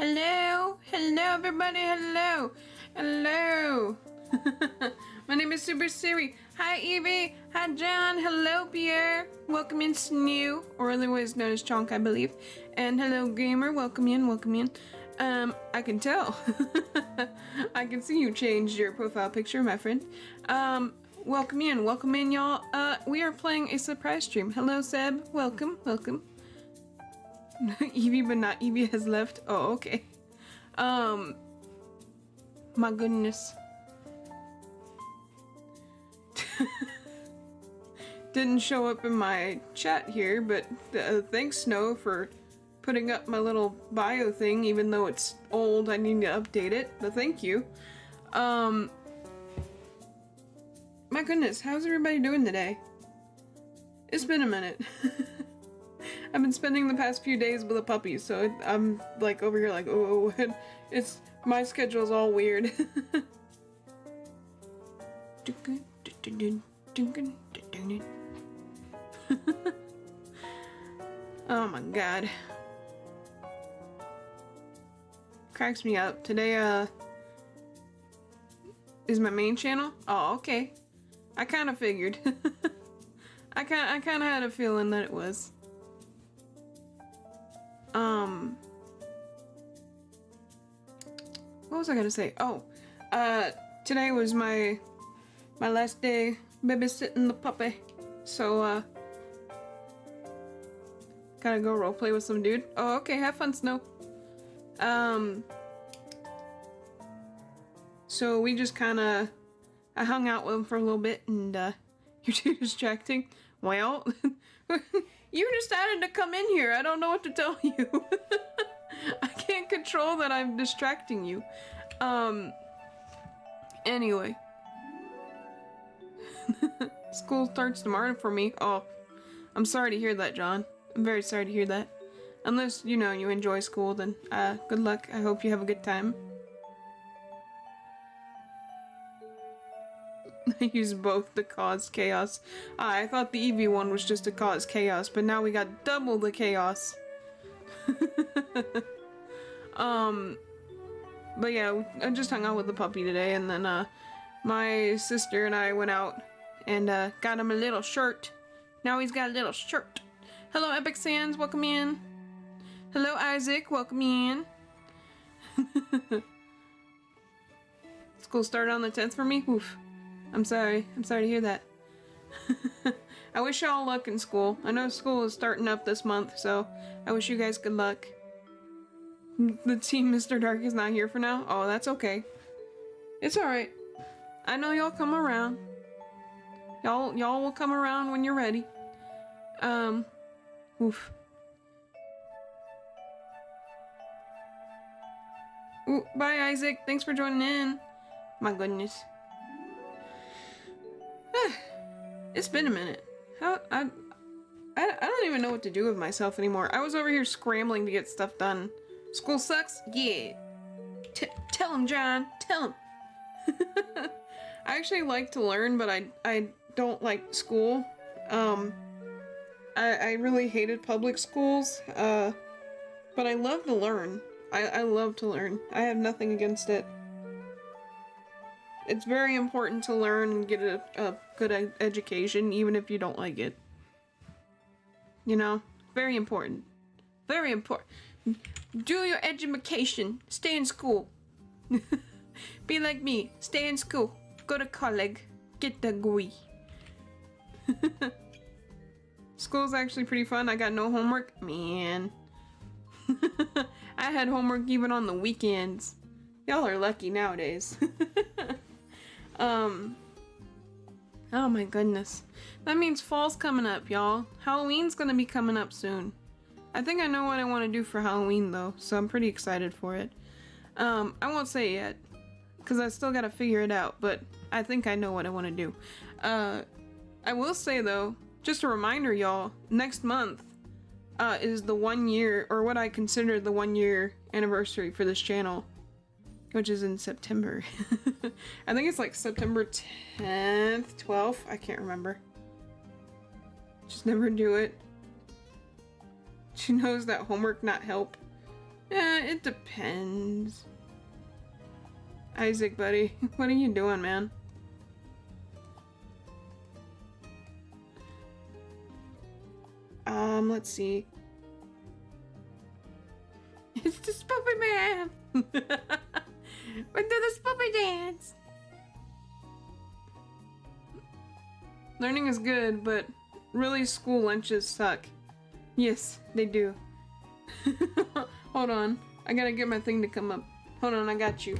Hello, hello everybody, hello, hello. My name is Super Siri. Hi Evie, hi John, hello Pierre. Welcome in Snoo, or otherwise known as Chonk, I believe. And hello Gamer, welcome in, welcome in. I can tell. I can see you changed your profile picture, my friend. Welcome in y'all. We are playing a surprise stream. Hello Seb, welcome, welcome. Evie, but not Evie has left. Oh, okay. My goodness. Didn't show up in my chat here, but thanks Snow for putting up my little bio thing, even though it's old. I need to update it, but thank you. My goodness, how's everybody doing today? It's been a minute. I've been spending the past few days with a puppy, so I'm like over here like, oh, it's my schedule's all weird. Oh my god. Cracks me up. Today, is my main channel? Oh, okay. I kind of figured. I kind of had a feeling that it was. What was I gonna say? Oh, today was my last day babysitting the puppy, so gotta go roleplay with some dude. Oh, okay, have fun, Snow. So we just I hung out with him for a little bit, and you're too distracting. Well, you decided to come in here. I don't know what to tell you. I can't control that I'm distracting you. Anyway. School starts tomorrow for me. Oh, I'm sorry to hear that, John. I'm very sorry to hear that. Unless, you know, you enjoy school, then good luck. I hope you have a good time. I use both to cause chaos. I thought the Eevee one was just to cause chaos, but now we got double the chaos. But yeah, I just hung out with the puppy today, and then my sister and I went out and got him a little shirt. Now he's got a little shirt. Hello Epic Sands, welcome in. Hello Isaac, welcome in. School started on the 10th for me? Oof. I'm sorry to hear that. I wish y'all luck in school. I know school is starting up this month, so I wish you guys good luck. The team Mr. Dark is not here for now? Oh, that's okay. It's alright. I know y'all come around. Y'all will come around when you're ready. Oof. Ooh, bye Isaac, thanks for joining in. My goodness. It's been a minute. I don't even know what to do with myself anymore. I was over here scrambling to get stuff done. School sucks? Yeah. Tell him, John. Tell him. I actually like to learn, but I don't like school. I really hated public schools, but I love to learn. I love to learn. I have nothing against it. It's very important to learn and get a good education, even if you don't like it. You know? Very important. Very important. Do your education. Stay in school. Be like me. Stay in school. Go to college. Get the degree. School's actually pretty fun. I got no homework. Man. I had homework even on the weekends. Y'all are lucky nowadays. Oh my goodness. That means fall's coming up, y'all. Halloween's gonna be coming up soon. I think I know what I want to do for Halloween though, so I'm pretty excited for it. I won't say yet, because I still gotta figure it out, but I think I know what I want to do. I will say though, just a reminder y'all, next month is the 1 year, or what I consider the 1 year anniversary for this channel. Which is in September. I think it's like September 10th, 12th. I can't remember. Just never do it. She knows that homework not help. It depends. Isaac, buddy, what are you doing, man? Let's see. It's the Spoopy Man! We do the Spoopy dance! Learning is good, but really school lunches suck. Yes, they do. Hold on. I gotta get my thing to come up. Hold on, I got you.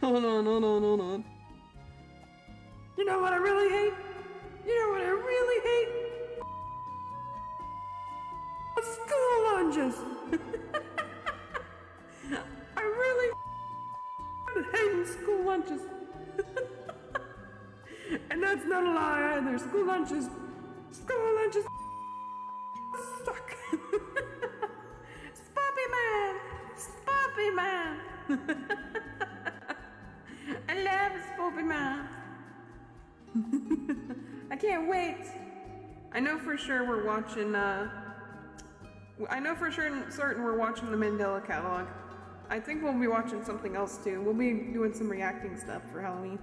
Hold on. You know what I really hate? You know what I really hate? School lunches! I really hate school lunches. And that's not a lie either. School lunches suck. Spoopy Man! I love Spoopy Man. I can't wait. I know for sure we're watching, I know for sure and certain we're watching the Mandela catalog. I think we'll be watching something else too. We'll be doing some reacting stuff for Halloween.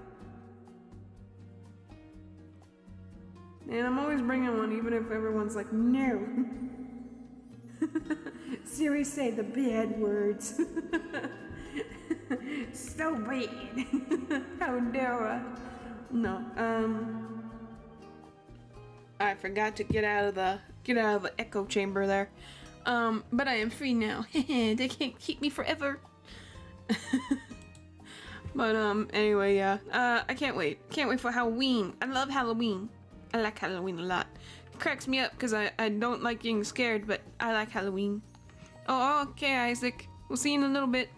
And I'm always bringing one, even if everyone's like, no. Siri say the bad words. So bad. How dare I? No, I forgot to get out of the echo chamber there. But I am free now. They can't keep me forever. But anyway, yeah. I can't wait. Can't wait for Halloween. I love Halloween. I like Halloween a lot. It cracks me up because I don't like getting scared, but I like Halloween. Oh, okay, Isaac. We'll see you in a little bit.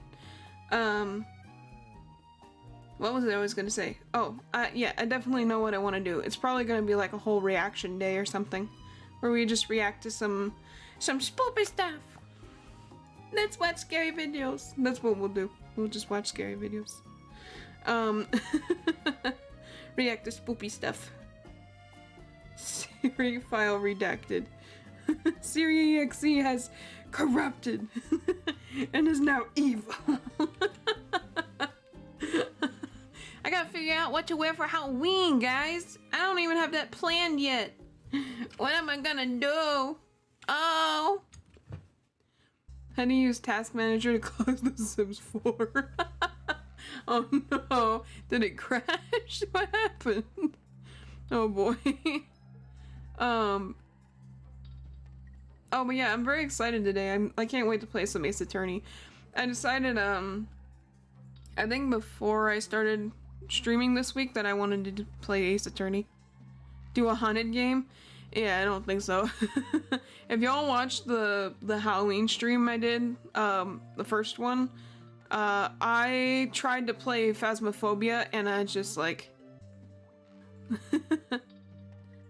What was it I was gonna say? Oh, yeah, I definitely know what I want to do. It's probably gonna be like a whole reaction day or something, where we just react to some spoopy stuff. Let's watch scary videos. That's what we'll do. We'll just watch scary videos. React to spoopy stuff. Siri file redacted. Siri EXE has corrupted and is now evil. I gotta figure out what to wear for Halloween, guys. I don't even have that planned yet. What am I gonna do? Oh. How do you use Task Manager to close The Sims 4? Oh no. Did it crash? What happened? Oh boy. Oh, but yeah, I'm very excited today. I can't wait to play some Ace Attorney. I decided, I think before I started streaming this week that I wanted to play Ace Attorney. Do a haunted game? Yeah, I don't think so. If y'all watched the Halloween stream I did, the first one, I tried to play Phasmophobia and I just like...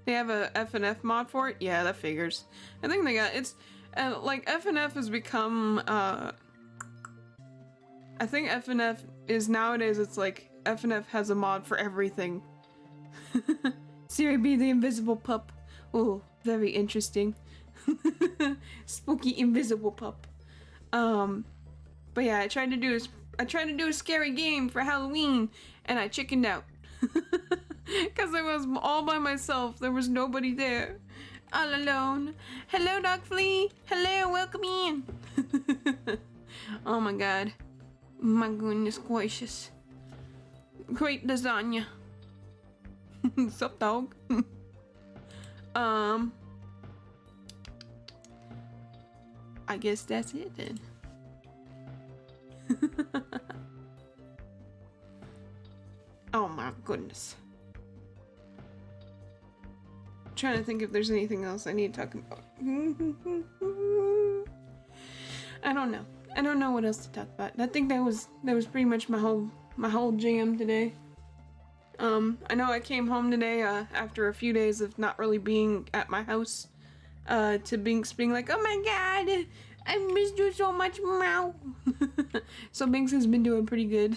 They have a FNF mod for it? Yeah, that figures. I think they got, it's, like, FNF has become, I think FNF is nowadays, it's like, FNF has a mod for everything. Siri be the invisible pup. Oh, very interesting. Spooky invisible pup. But yeah, I tried to do a scary game for Halloween, and I chickened out. Because I was all by myself. There was nobody there. All alone. Hello, Dog Flea. Hello, welcome in. Oh my god. My goodness gracious. Great lasagna. Sup, dog? I guess that's it then. Oh my goodness. Trying to think if there's anything else I need to talk about. I don't know. I don't know what else to talk about. I think that was pretty much my whole jam today. I know I came home today after a few days of not really being at my house, to Binks being like, "Oh my god, I missed you so much, meow." So Binks has been doing pretty good.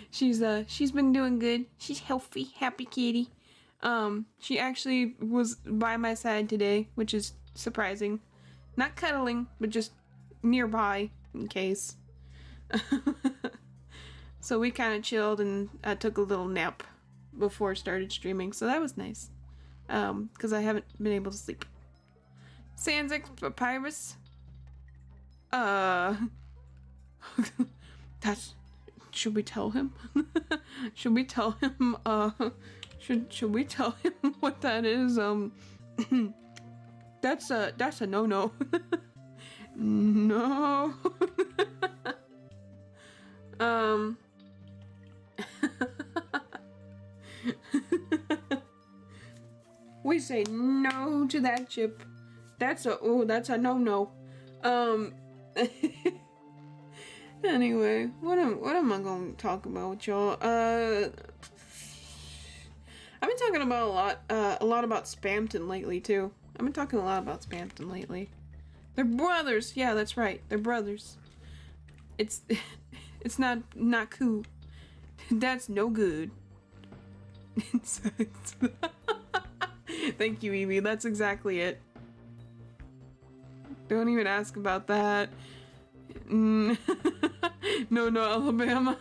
She's been doing good. She's healthy, happy kitty. She actually was by my side today, which is surprising. Not cuddling, but just nearby in case. So we kind of chilled and I took a little nap before I started streaming, so that was nice. Because I haven't been able to sleep. Sansex Papyrus. That's... Should we tell him? Should we tell him, should we tell him what that is? That's a no-no. No. We say no to that chip. That's a no-no. Anyway, what am I gonna talk about with y'all? I've been talking about a lot about Spamton lately too. I've been talking a lot about Spamton lately. They're brothers. Yeah, that's right. They're brothers. It's not cool. That's no good. Thank you, Evie. That's exactly it. Don't even ask about that. No, Alabama.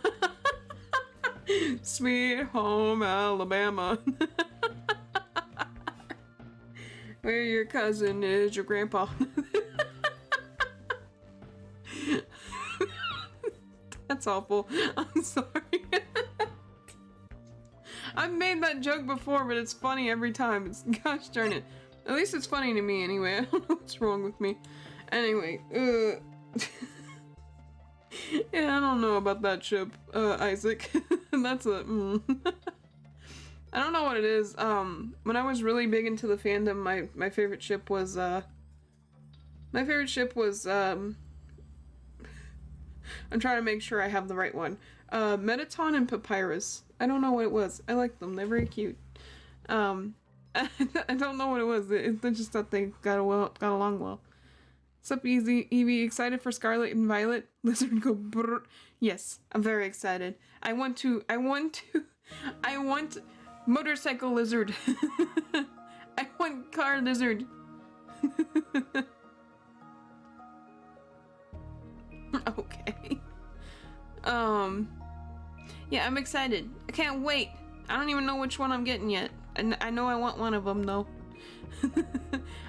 Sweet home, Alabama. Where your cousin is your grandpa. That's awful. I'm sorry. I've made that joke before, but it's funny every time. Gosh darn it. At least it's funny to me anyway. I don't know what's wrong with me. Anyway, yeah, I don't know about that chip, Isaac. That's a I don't know what it is. When I was really big into the fandom, my favorite ship was I'm trying to make sure I have the right one. Metaton and Papyrus. I don't know what it was. I like them. They're very cute. I don't know what it was. I just thought they got along well. What's up, Evie? Excited for Scarlet and Violet? Lizard go brrr. Yes, I'm very excited. I want motorcycle lizard. I want car lizard. Okay. Yeah, I'm excited. I can't wait. I don't even know which one I'm getting yet. I know I want one of them though.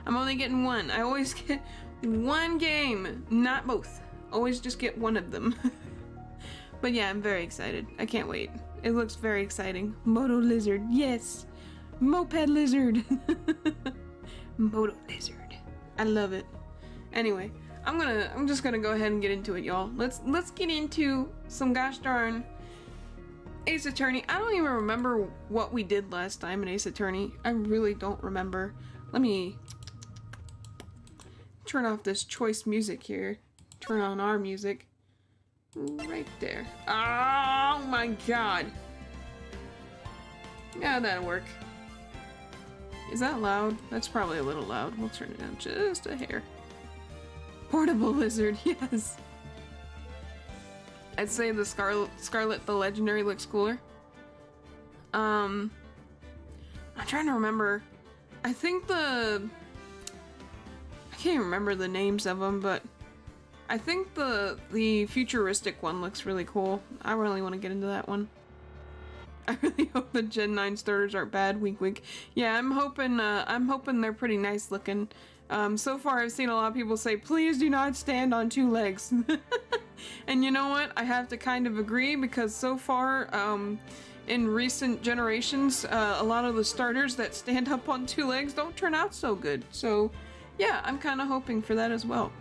I'm only getting one. I always get one game, not both. Always just get one of them. But yeah, I'm very excited. I can't wait. It looks very exciting. Moto lizard, yes. Moped lizard. Moto lizard. I love it. Anyway, I'm just gonna go ahead and get into it, y'all. Let's get into some gosh darn Ace Attorney. I don't even remember what we did last time in Ace Attorney. I really don't remember. Let me turn off this choice music here. Turn on our music. Right there. Oh my god. Yeah, that'll work. Is that loud? That's probably a little loud. We'll turn it down just a hair. Portable lizard, yes. I'd say the Scarlet the Legendary looks cooler. I'm trying to remember. I think I can't remember the names of them, but I think the futuristic one looks really cool. I really want to get into that one. I really hope the Gen 9 starters aren't bad. Wink, wink. Yeah, I'm hoping they're pretty nice looking. So far I've seen a lot of people say, please do not stand on two legs. And you know what? I have to kind of agree, because so far, in recent generations, a lot of the starters that stand up on two legs don't turn out so good. So yeah, I'm kind of hoping for that as well.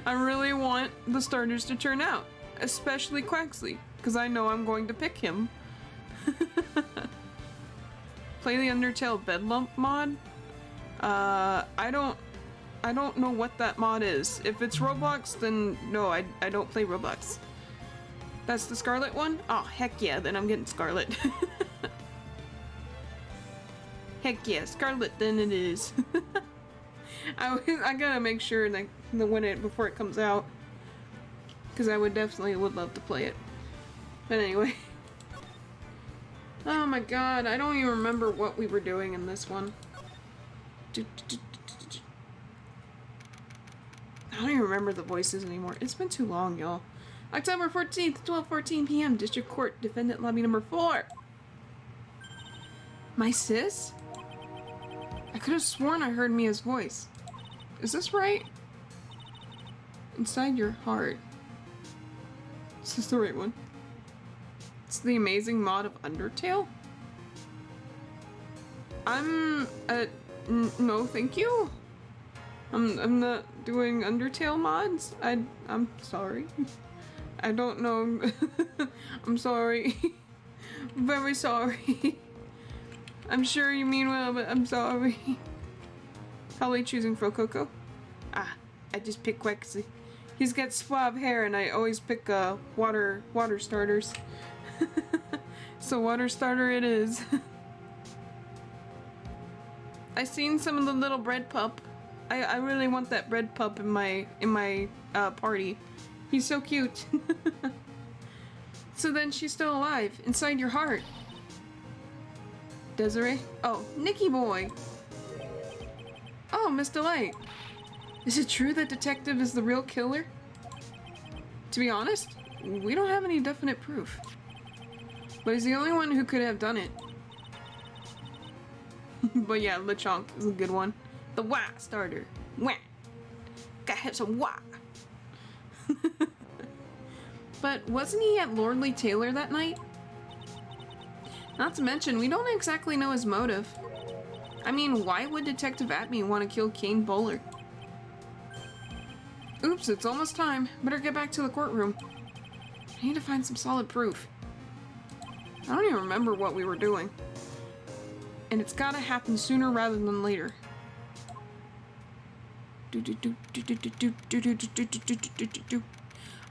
I really want the starters to turn out, especially Quaxley, because I know I'm going to pick him. Play the Undertale Bedlamp mod? I don't know what that mod is. If it's Roblox, then no, I don't play Roblox. That's the Scarlet one? Oh, heck yeah, then I'm getting Scarlet. Heck yeah, Scarlet then it is. I gotta make sure that before it comes out, because I would love to play it. But anyway. Oh my god, I don't even remember what we were doing in this one. remember the voices anymore. It's been too long, y'all. October 14th, 12:14 p.m. District Court, Defendant Lobby number 4. My sis? I could have sworn I heard Mia's voice. Is this right? Inside your heart. Is this the right one? It's the amazing mod of Undertale? No, thank you. I'm not doing Undertale mods. I'm sorry. I don't know. I'm sorry. Very sorry. I'm sure you mean well, but I'm sorry. Probably choosing Frococo. Ah, I just picked Quexy. He's got suave hair, and I always pick water starters. So water starter it is. I seen some of the little bread pup. I really want that bread pup in my party. He's so cute. So then she's still alive inside your heart. Desiree? Oh, Nicky boy. Oh, Miss Delight. Is it true that Detective is the real killer? To be honest, we don't have any definite proof. But he's the only one who could have done it. But yeah, LeChonk is a good one. The wah starter. Wah. Gotta have some wah. But wasn't he at Lordly Taylor that night? Not to mention, we don't exactly know his motive. I mean, why would Detective Atme want to kill Kane Bowler? Oops, it's almost time. Better get back to the courtroom. I need to find some solid proof. I don't even remember what we were doing. And it's gotta happen sooner rather than later.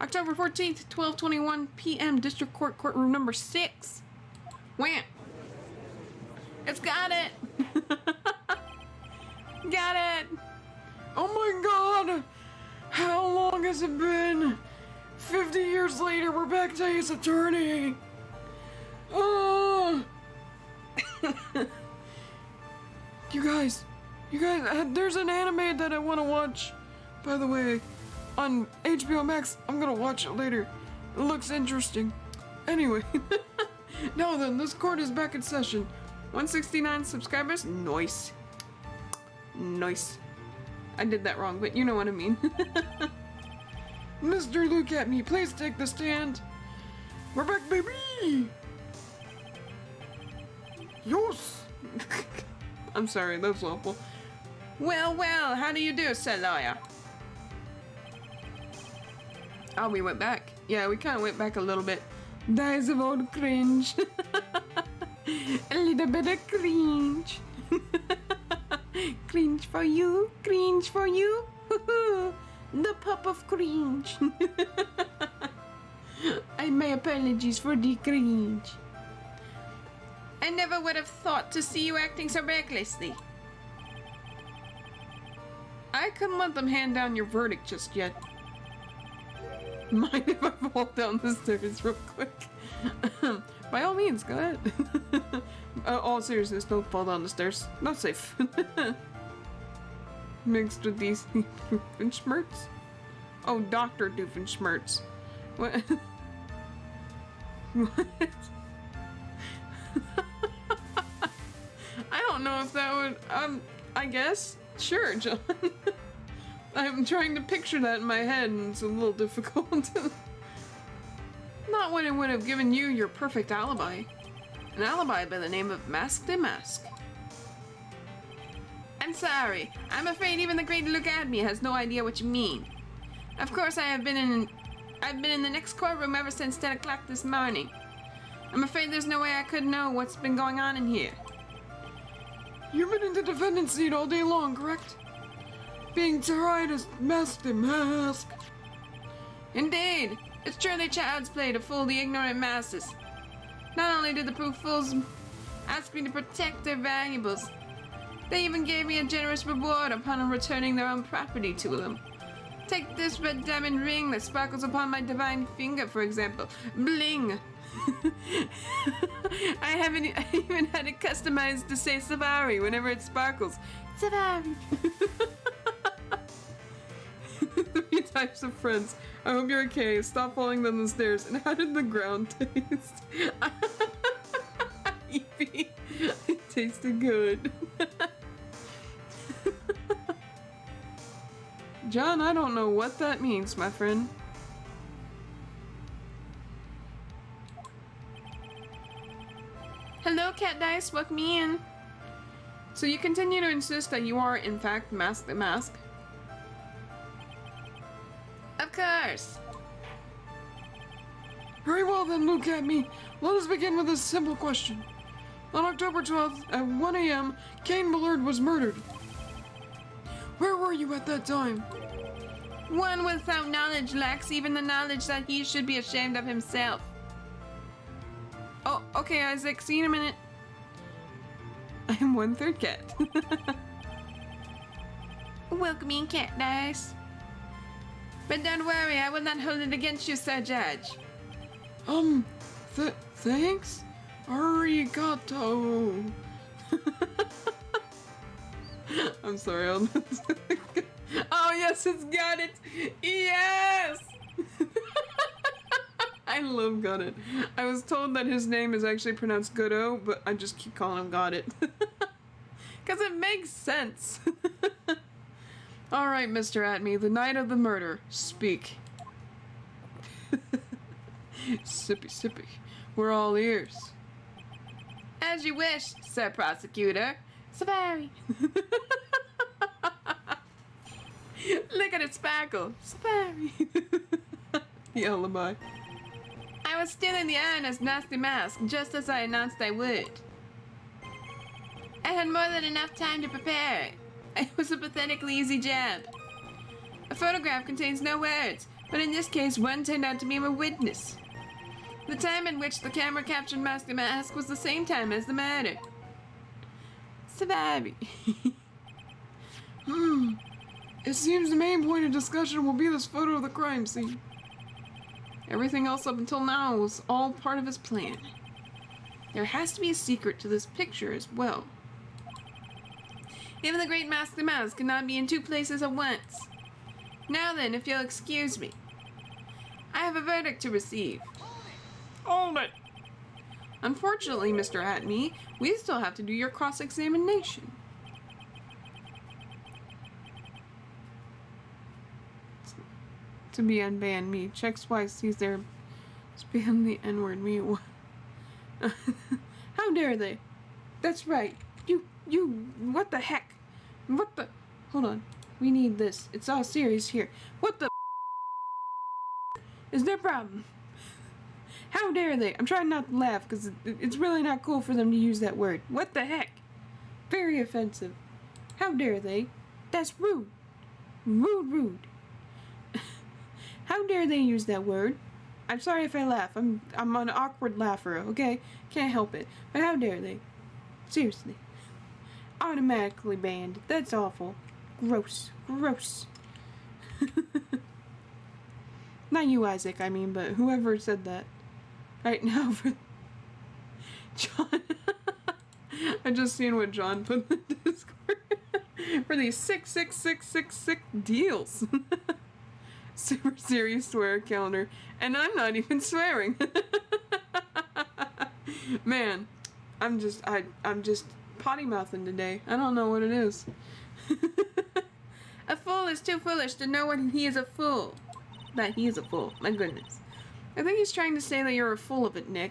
October 14th, 12:21 p.m. District Court, courtroom number 6. Wham! It's got it! Got it! Oh my god! How long has it been? 50 years later, we're back to Ace Attorney! Oh! You guys, there's an anime that I want to watch, by the way, on HBO Max. I'm gonna watch it later. It looks interesting. Anyway, now then, this court is back in session. 169 subscribers? Nice. Nice. I did that wrong, but you know what I mean. Mr. Look at me, please take the stand. We're back, baby! Yes! I'm sorry, that was awful. Well, how do you do, sir lawyer? Oh, we went back. Yeah, we kind of went back a little bit. Days of old cringe. A little bit of cringe. Cringe for you, cringe for you. The pup of cringe. My apologies for the cringe. I never would have thought to see you acting so recklessly. I couldn't let them hand down your verdict just yet. Mind if I fall down the stairs real quick? By all means, go ahead. All seriousness, don't fall down the stairs. Not safe. Mixed with these Doofenshmirtz? Oh, Dr. Doofenshmirtz. What? What? I don't know if that would, I guess. Sure, John. I'm trying to picture that in my head and it's a little difficult. Not when it would have given you your perfect alibi. An alibi by the name of Mask de Mask. I'm sorry. I'm afraid even the great Look at Me has no idea what you mean. Of course, I've been in the next courtroom ever since 10 o'clock this morning. I'm afraid there's no way I could know what's been going on in here. You've been in the defendant's seat all day long, correct? Being tried as Mask de Mask. Indeed. It's truly child's play to fool the ignorant masses. Not only did the proof fools ask me to protect their valuables, they even gave me a generous reward upon returning their own property to them. Take this red diamond ring that sparkles upon my divine finger, for example. Bling! I even had it customized to say Safari whenever it sparkles. Safari! 3 types of friends. I hope you're okay. Stop falling down the stairs. And how did the ground taste? Evie, it tasted good. John, I don't know what that means, my friend. Hello, Cat Dice. Welcome me in. So you continue to insist that you are, in fact, Mask the Mask? Of course. Very well then, look at me. Let us begin with a simple question. On October 12th at 1 a.m., Kane Millard was murdered. Where were you at that time? One without knowledge lacks even the knowledge that he should be ashamed of himself. Oh, okay, Isaac. See you in a minute. I am 1/3 cat. Welcome in, Cat Dice. But don't worry, I will not hold it against you, Sir Judge. Thanks? Arigato. I'm sorry, oh, yes, it's got it. Yes! I love Got It. I was told that his name is actually pronounced Godot, but I just keep calling him Got It. Because it makes sense. Alright, Mr. Atme, the night of the murder. Speak. Sippy, sippy. We're all ears. As you wish, Sir Prosecutor. Safari. Look at it sparkle. Safari. The alibi. I was still in the urn as Nasty Mask, just as I announced I would. I had more than enough time to prepare it. It was a pathetically easy job. A photograph contains no words, but in this case, one turned out to be a witness. The time in which the camera captured Master Mask was the same time as the murder. Savvy. It seems the main point of discussion will be this photo of the crime scene. Everything else up until now was all part of his plan. There has to be a secret to this picture as well. Even the great Master Mouse cannot be in two places at once. Now then, if you'll excuse me. I have a verdict to receive. Hold it! Unfortunately, Mr. Atme, we still have to do your cross-examination. To be unbanned me. Checks twice, sees there. Spam the N-word me. How dare they? That's right. You, what the heck? What the? Hold on. We need this. It's all serious here. What the is their problem? How dare they? I'm trying not to laugh because it's really not cool for them to use that word. What the heck? Very offensive. How dare they? That's rude. Rude. How dare they use that word? I'm sorry if I laugh. I'm an awkward laugher, okay? Can't help it. But how dare they? Seriously. Automatically banned. That's awful. Gross. Not you, Isaac, I mean, but whoever said that. Right now for John. I just seen what John put in the Discord. For these 66666 deals. Super Siri swear calendar. And I'm not even swearing. Man, I'm just potty mouthing today. I don't know what it is. A fool is too foolish to know when he is a fool. That he is a fool. My goodness. I think he's trying to say that you're full of it, Nick.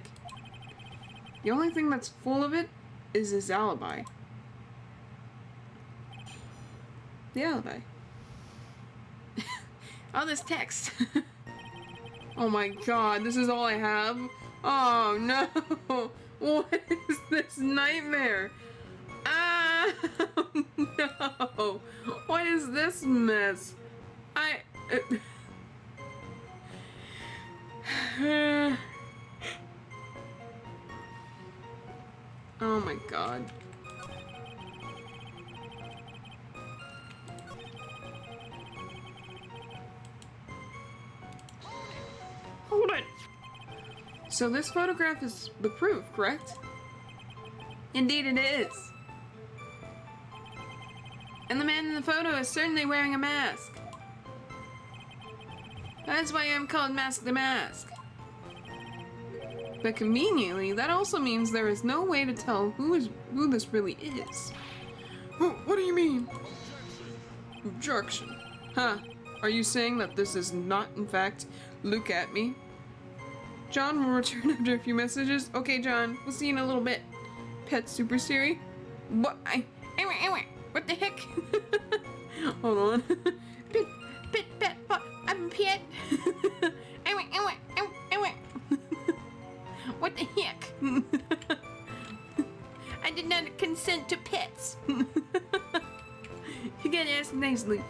The only thing that's full of it is his alibi. The alibi. All this text. Oh my god, this is all I have? Oh no! What is this nightmare? Ah! No! What is this mess? Oh my god. Hold it! So this photograph is the proof, correct? Indeed it is. And the man in the photo is certainly wearing a mask. That's why I'm called Mask the Mask. But conveniently, that also means there is no way to tell who this really is. What do you mean? Objection. Huh. Are you saying that this is not, in fact, look at me? John will return after a few messages. Okay, John. We'll see you in a little bit. Pet Super Siri. What? What the heck? Hold on. Pet. I'm a pet. What the heck? I did not consent to pets. You gotta ask nicely.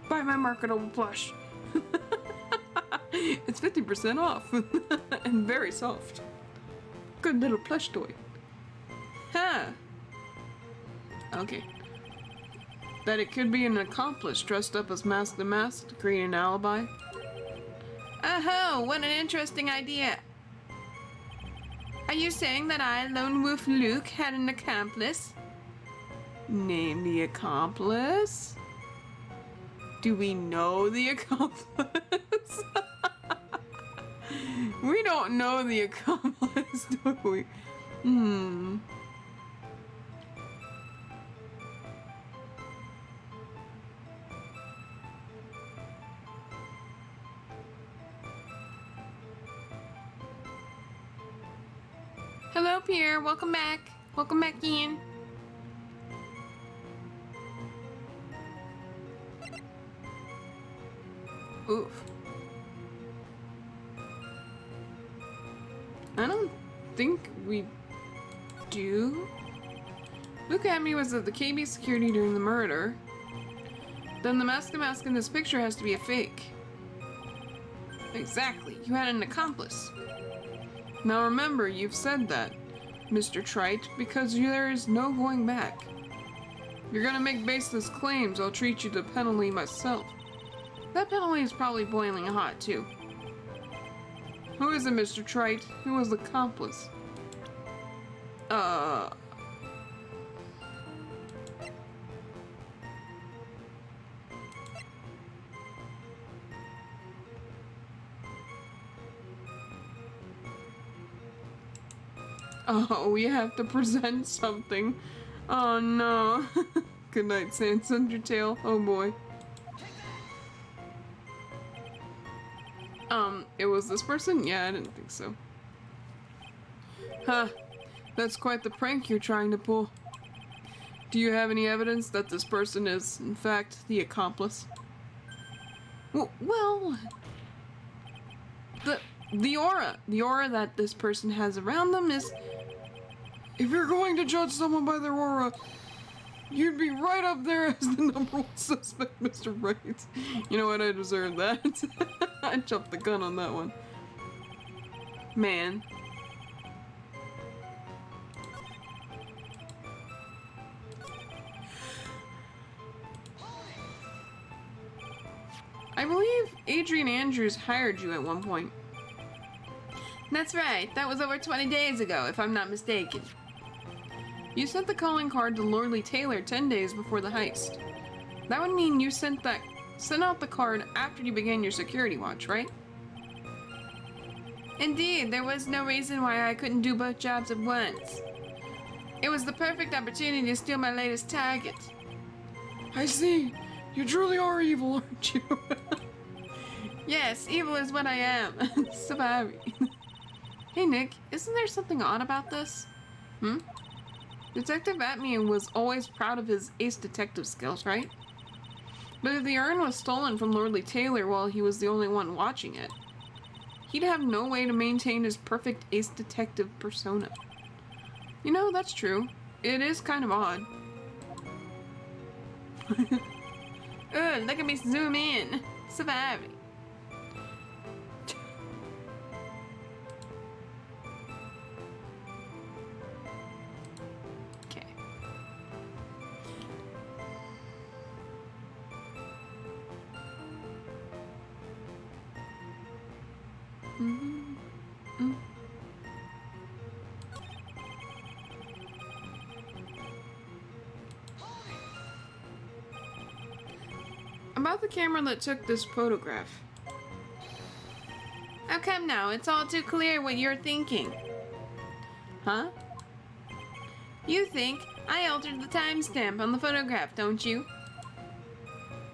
Buy my marketable plush. It's 50% off. And very soft. Good little plush toy. Huh. Okay. That it could be an accomplice dressed up as Mask the Mask to create an alibi. Oh, what an interesting idea. Are you saying that I, Lone Wolf Luke, had an accomplice? Name the accomplice? Do we know the accomplice? We don't know the accomplice, do we? Hello, Pierre. Welcome back. Welcome back in. Oof. I don't think we do. Look at me was at the KB security during the murder. Then the Mask in this picture has to be a fake. Exactly. You had an accomplice. Now remember, you've said that, Mr. Trite, because there is no going back. You're gonna make baseless claims, I'll treat you to penalty myself. That penalty is probably boiling hot, too. Who is it, Mr. Trite? Who was the accomplice? Oh, we have to present something. Oh no. Good night, Sans Undertale. Oh boy. It was this person? Yeah, I didn't think so. Huh. That's quite the prank you're trying to pull. Do you have any evidence that this person is, in fact, the accomplice? Well... The aura that this person has around them is... If you're going to judge someone by their aura, you'd be right up there as the number one suspect, Mr. Right. You know what? I deserve that. I jumped the gun on that one. Man. I believe Adrian Andrews hired you at one point. That's right. That was over 20 days ago, if I'm not mistaken. You sent the calling card to Lordly Taylor 10 days before the heist. That would mean you sent out the card after you began your security watch, right? Indeed, there was no reason why I couldn't do both jobs at once. It was the perfect opportunity to steal my latest target. I see. You truly are evil, aren't you? Yes, evil is what I am. Surviving. Hey Nick, isn't there something odd about this? Detective Atmian was always proud of his ace detective skills, right? But if the urn was stolen from Lordly Taylor while he was the only one watching it, he'd have no way to maintain his perfect ace detective persona. You know, that's true. It is kind of odd. Ugh, look at me zoom in. Surviving. Okay. About the camera that took this photograph. How come now? It's all too clear what you're thinking. Huh? You think I altered the timestamp on the photograph, don't you?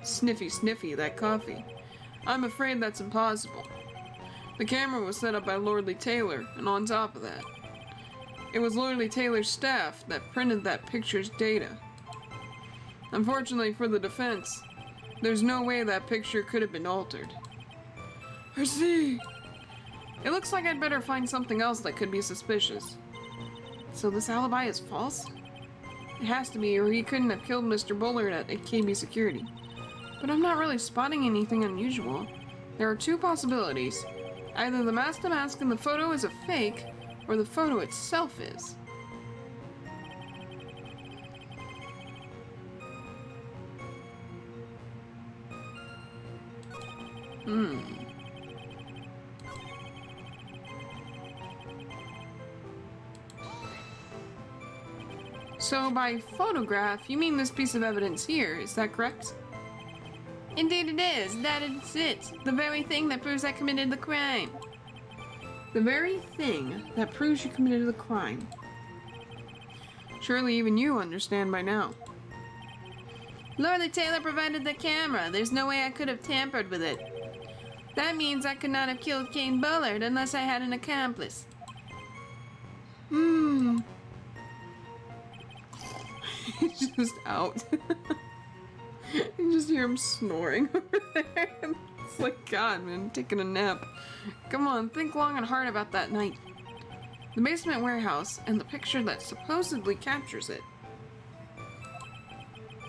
Sniffy, sniffy, that coffee. I'm afraid that's impossible. The camera was set up by Lordly Taylor, and on top of that, it was Lordly Taylor's staff that printed that picture's data. Unfortunately for the defense, there's no way that picture could have been altered. I see. It looks like I'd better find something else that could be suspicious. So this alibi is false? It has to be, or he couldn't have killed Mr. Bullard at KB Security. But I'm not really spotting anything unusual. There are two possibilities. Either the mask in the photo is a fake, or the photo itself is. So by photograph, you mean this piece of evidence here, is that correct? Indeed it is. That is it. The very thing that proves I committed the crime. The very thing that proves you committed the crime. Surely even you understand by now. Lordly Taylor provided the camera. There's no way I could have tampered with it. That means I could not have killed Kane Bullard unless I had an accomplice. He's just out. You just hear him snoring over there. It's like, God, man, taking a nap. Come on, think long and hard about that night. The basement warehouse and the picture that supposedly captures it.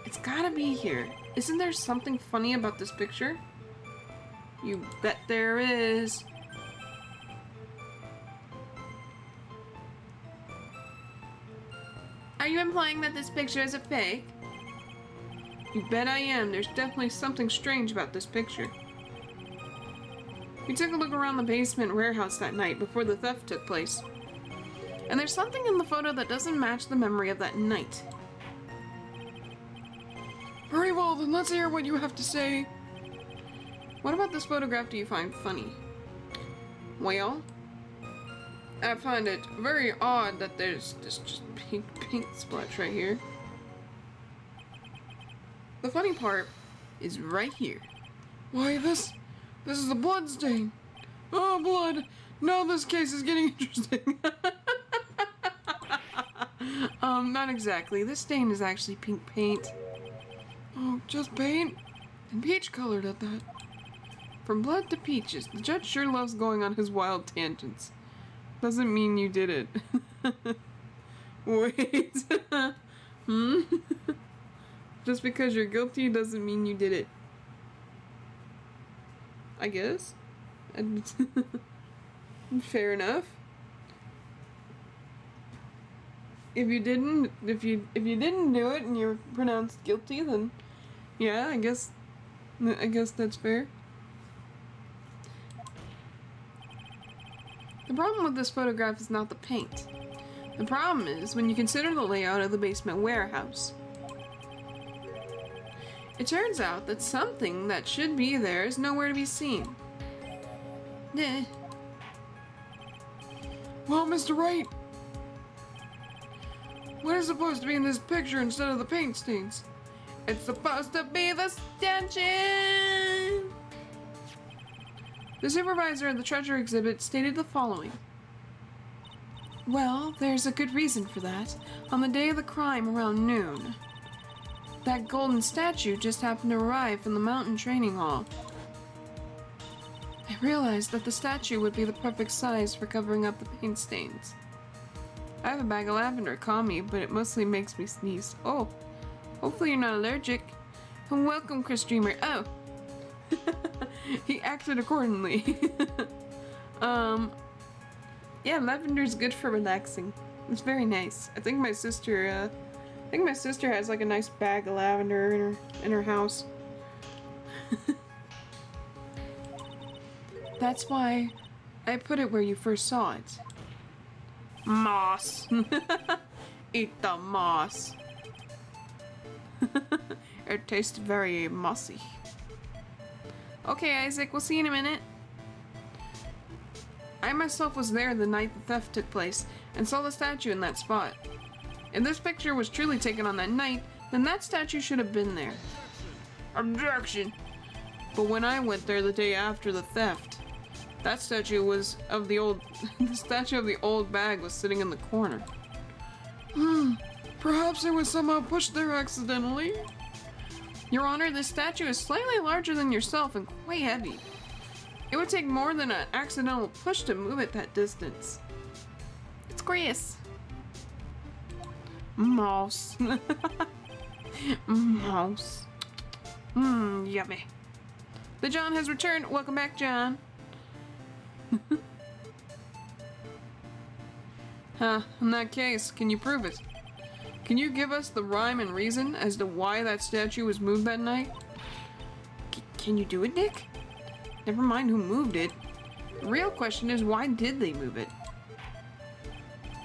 It's gotta be here. Isn't there something funny about this picture? You bet there is. Are you implying that this picture is a fake? You bet I am. There's definitely something strange about this picture. We took a look around the basement warehouse that night before the theft took place. And there's something in the photo that doesn't match the memory of that night. Very well, then let's hear what you have to say. What about this photograph do you find funny? Well, I find it very odd that there's this just pink splotch right here. The funny part is right here. Why, this is a blood stain. Oh, blood. Now this case is getting interesting. Not exactly. This stain is actually pink paint. Oh, just paint? And peach colored at that. From blood to peaches, the judge sure loves going on his wild tangents. Doesn't mean you did it. Wait. Just because you're guilty doesn't mean you did it. I guess. Fair enough. If you didn't do it and you're pronounced guilty, then yeah, I guess that's fair. The problem with this photograph is not the paint. The problem is when you consider the layout of the basement warehouse. It turns out that something that should be there is nowhere to be seen. Well, Mr. Wright, what is supposed to be in this picture instead of the paint stains? It's supposed to be the stanchion! The supervisor of the treasure exhibit stated the following. Well, there's a good reason for that. On the day of the crime around noon, that golden statue just happened to arrive from the mountain training hall. I realized that the statue would be the perfect size for covering up the paint stains. I have a bag of lavender, call me, but it mostly makes me sneeze. Oh, hopefully you're not allergic. And welcome, Chris Dreamer. Oh, he acted accordingly. Yeah, lavender's good for relaxing. It's very nice. I think my sister has like a nice bag of lavender in her house. That's why I put it where you first saw it. Moss. Eat the moss. It tastes very mossy. Okay, Isaac, we'll see you in a minute. I myself was there the night the theft took place and saw the statue in that spot. If this picture was truly taken on that night, then that statue should have been there. Objection! But when I went there the day after the theft, that statue was of the old... the statue of the old bag was sitting in the corner. Perhaps it was somehow pushed there accidentally? Your Honor, this statue is slightly larger than yourself and quite heavy. It would take more than an accidental push to move it that distance. It's Grace. Mouse. Mouse. Yummy. The John has returned. Welcome back, John. In that case, can you prove it? Can you give us the rhyme and reason as to why that statue was moved that night? Can you do it, Nick? Never mind who moved it. The real question is, why did they move it?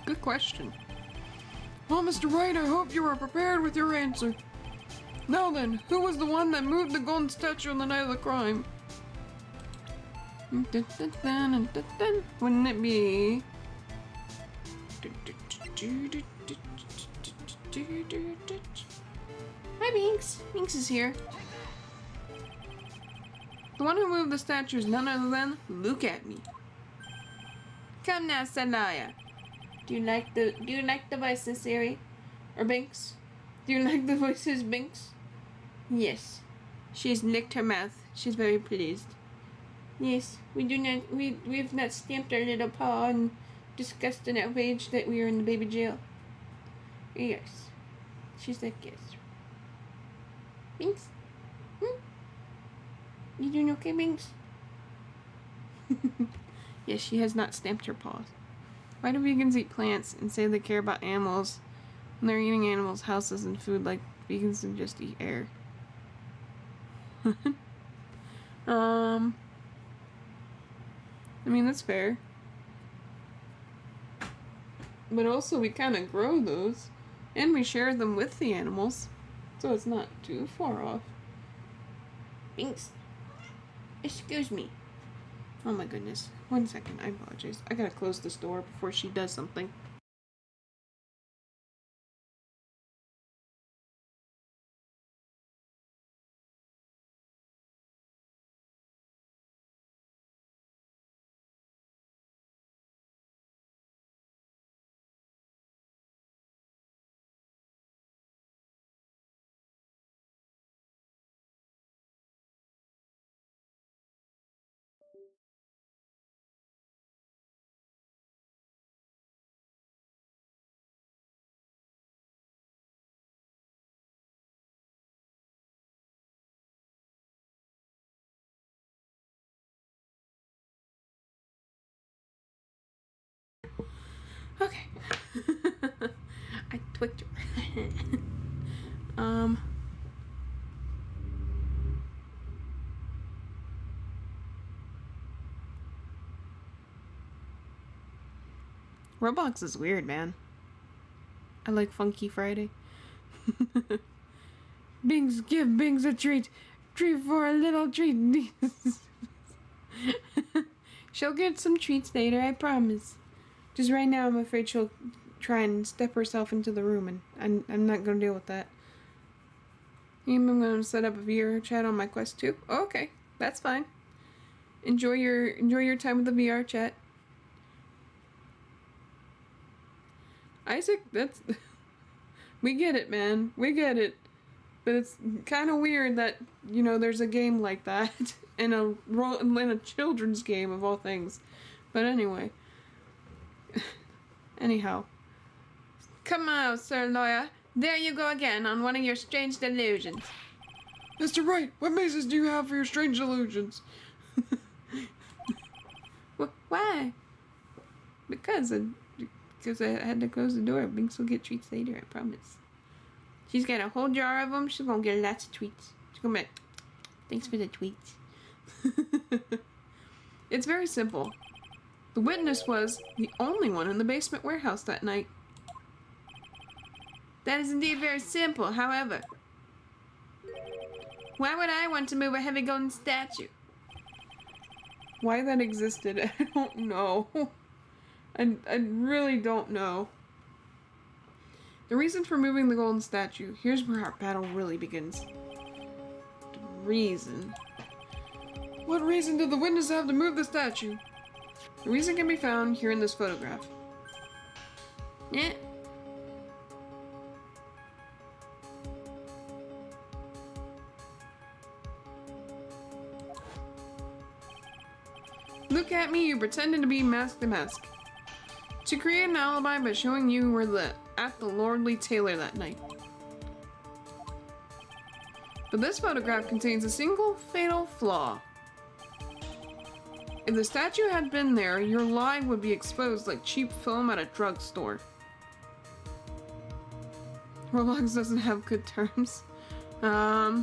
Good question. Well, Mr. Wright, I hope you are prepared with your answer. Now then, who was the one that moved the golden statue on the night of the crime? Wouldn't it be... Hi, Binks. Binks is here. The one who moved the statue is none other than... Look at me. Come now, Sanaya. Do you like the voices, Siri? Or Binks? Do you like the voices, Binks? Yes. She has licked her mouth. She's very pleased. Yes, we've not stamped our little paw and disgust and outraged that we are in the baby jail. Yes. She's like, yes. Binks? You doing okay, Binks? Yes, she has not stamped her paws. Why do vegans eat plants and say they care about animals when they're eating animals' houses and food like vegans can just eat air? I mean, that's fair. But also, we kind of grow those. And we share them with the animals. So it's not too far off. Binks. Excuse me. Oh my goodness. 1 second. I apologize. I gotta close this door before she does something. Okay. I tweaked her. Roblox is weird, man. I like Funky Friday. Bings, give Bings a treat. Treat for a little treat. She'll get some treats later, I promise. Just right now, I'm afraid she'll try and step herself into the room, and I'm not gonna deal with that. I'm gonna set up a VR chat on my Quest 2. Oh, okay, that's fine. Enjoy your time with the VR chat. Isaac, that's... we get it, man. We get it. But it's kind of weird that, you know, there's a game like that in a children's game of all things. But anyway. Anyhow. Come on, Sir Lawyer. There you go again on one of your strange delusions. Mr. Wright, what basis do you have for your strange delusions? Why? Because I had to close the door. Binks will get treats later, I promise. She's got a whole jar of them. She's gonna get lots of treats. She's gonna be like, thanks for the tweets. It's very simple. The witness was the only one in the basement warehouse that night. That is indeed very simple, however. Why would I want to move a heavy golden statue? Why that existed, I don't know. I really don't know. The reason for moving the golden statue. Here's where our battle really begins. The reason. What reason did the witness have to move the statue? The reason can be found here in this photograph. Yeah. Look at me, you pretended to be Mask the Mask. To create an alibi by showing you were at the lordly tailor that night. But this photograph contains a single fatal flaw. If the statue had been there, your lie would be exposed like cheap film at a drugstore. Roblox doesn't have good terms. I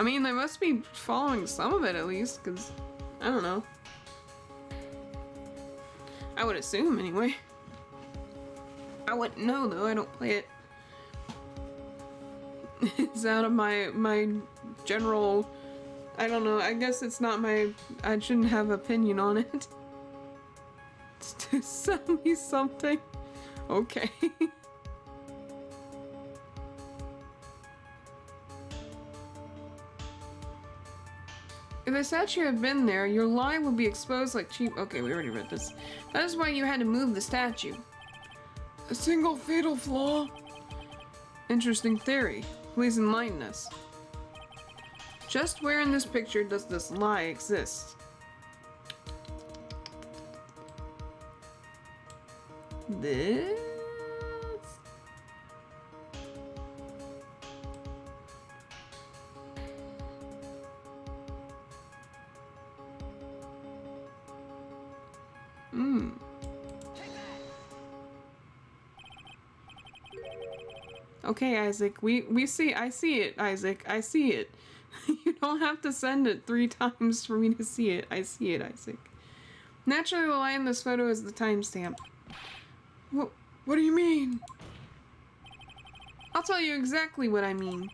mean, they must be following some of it at least, because, I don't know. I would assume, anyway. I wouldn't know, though. I don't play it. It's out of my general... I don't know. I guess it's not my... I shouldn't have opinion on it. To sell me something. Okay. If the statue had been there, your lie would be exposed like cheap... Okay, we already read this. That is why you had to move the statue. A single fatal flaw? Interesting theory. Please enlighten us. Just where in this picture does this lie exist? This? Okay, Isaac, we see, I see it, Isaac, I see it. You don't have to send it 3 times for me to see it. I see it, Isaac. Naturally, the lie in this photo is the timestamp. What do you mean? I'll tell you exactly what I mean.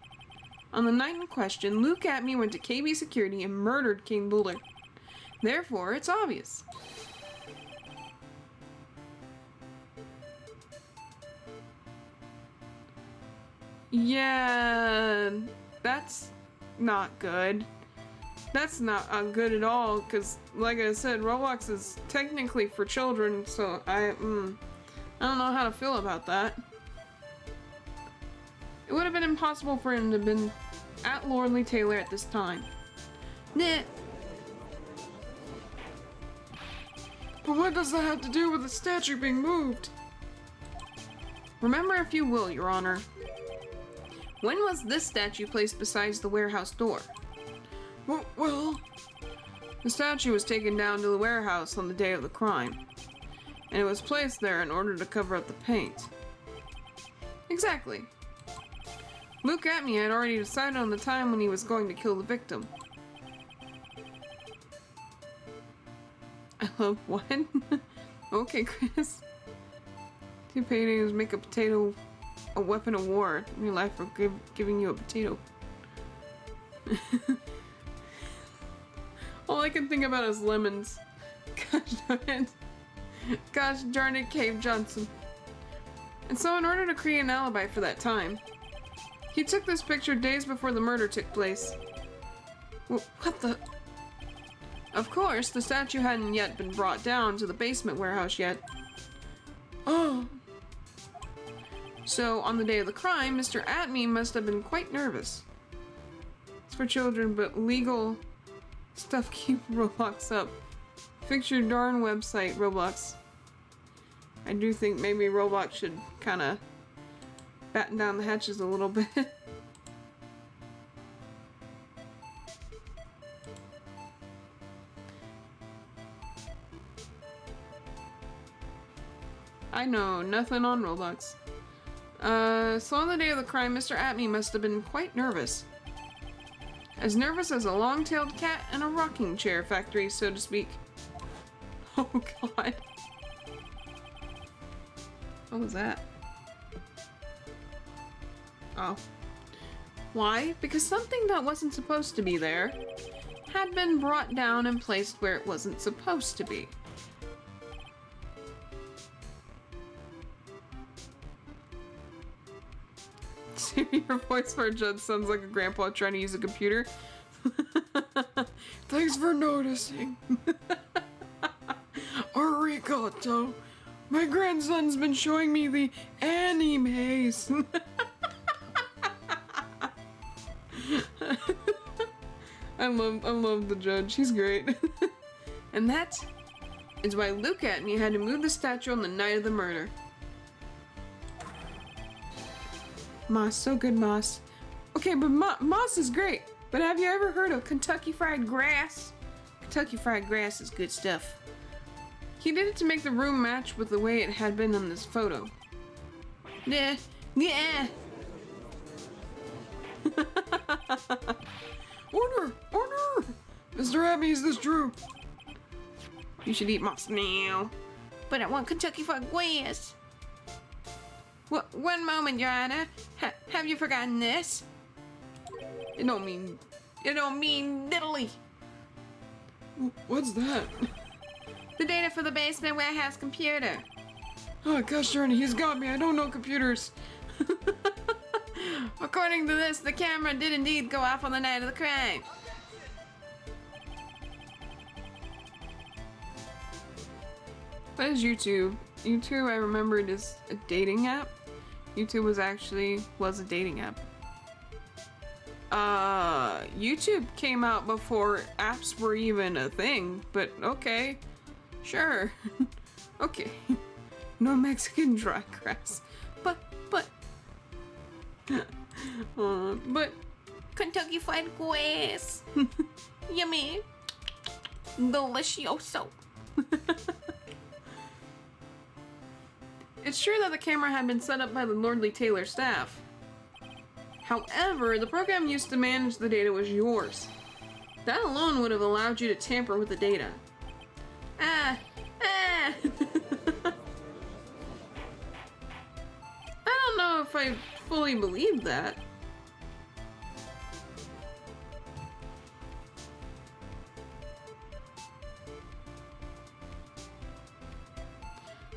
On the night in question, Luke Atme went to KB Security and murdered King Buller. Therefore, it's obvious. Yeah, that's not good. That's not good at all, because, like I said, Roblox is technically for children, so I don't know how to feel about that. It would have been impossible for him to have been at Lordly Taylor at this time. Nah. But what does that have to do with the statue being moved? Remember if you will, Your Honor. When was this statue placed besides the warehouse door? Well, the statue was taken down to the warehouse on the day of the crime, and it was placed there in order to cover up the paint. Exactly. Luke Atme had already decided on the time when he was going to kill the victim. I love what? Okay, Chris. 2 potatoes make a potato a weapon of war in your life for giving you a potato. All I can think about is lemons. Gosh darn it. Gosh darn it, Cave Johnson. And so in order to create an alibi for that time, he took this picture days before the murder took place. What the? Of course, the statue hadn't yet been brought down to the basement warehouse yet. Oh. So, on the day of the crime, Mr. Atme must have been quite nervous. It's for children, but legal stuff keep Roblox up. Fix your darn website, Roblox. I do think maybe Roblox should kind of batten down the hatches a little bit. I know, nothing on Roblox. So on the day of the crime, Mr. Atme must have been quite nervous. As nervous as a long-tailed cat in a rocking chair factory, so to speak. Oh god. What was that? Oh. Why? Because something that wasn't supposed to be there had been brought down and placed where it wasn't supposed to be. Siri, your voice for a judge sounds like a grandpa trying to use a computer. Thanks for noticing. Arigato. My grandson's been showing me the animes. I love the judge. He's great. And that is why Luke and me had to move the statue on the night of the murder. Moss, so good, Moss. Okay, but Moss is great. But have you ever heard of Kentucky Fried Grass? Kentucky Fried Grass is good stuff. He did it to make the room match with the way it had been in this photo. Yeah. Order! Order! Mr. Abby, is this true? You should eat Moss now. But I want Kentucky Fried Grass. One moment, Your Honor. Have you forgotten this? It don't mean diddly. What's that? The data for the basement warehouse computer. Oh gosh darn it, he's got me. I don't know computers. According to this, the camera did indeed go off on the night of the crime. What is YouTube? YouTube, I remembered, is a dating app. YouTube was a dating app. YouTube came out before apps were even a thing, but okay. Sure. Okay. No Mexican dry grass. But Kentucky Fried Grass. Yummy. Delicioso. It's true that the camera had been set up by the Lordly Taylor staff. However, the program used to manage the data was yours. That alone would have allowed you to tamper with the data. I don't know if I fully believe that.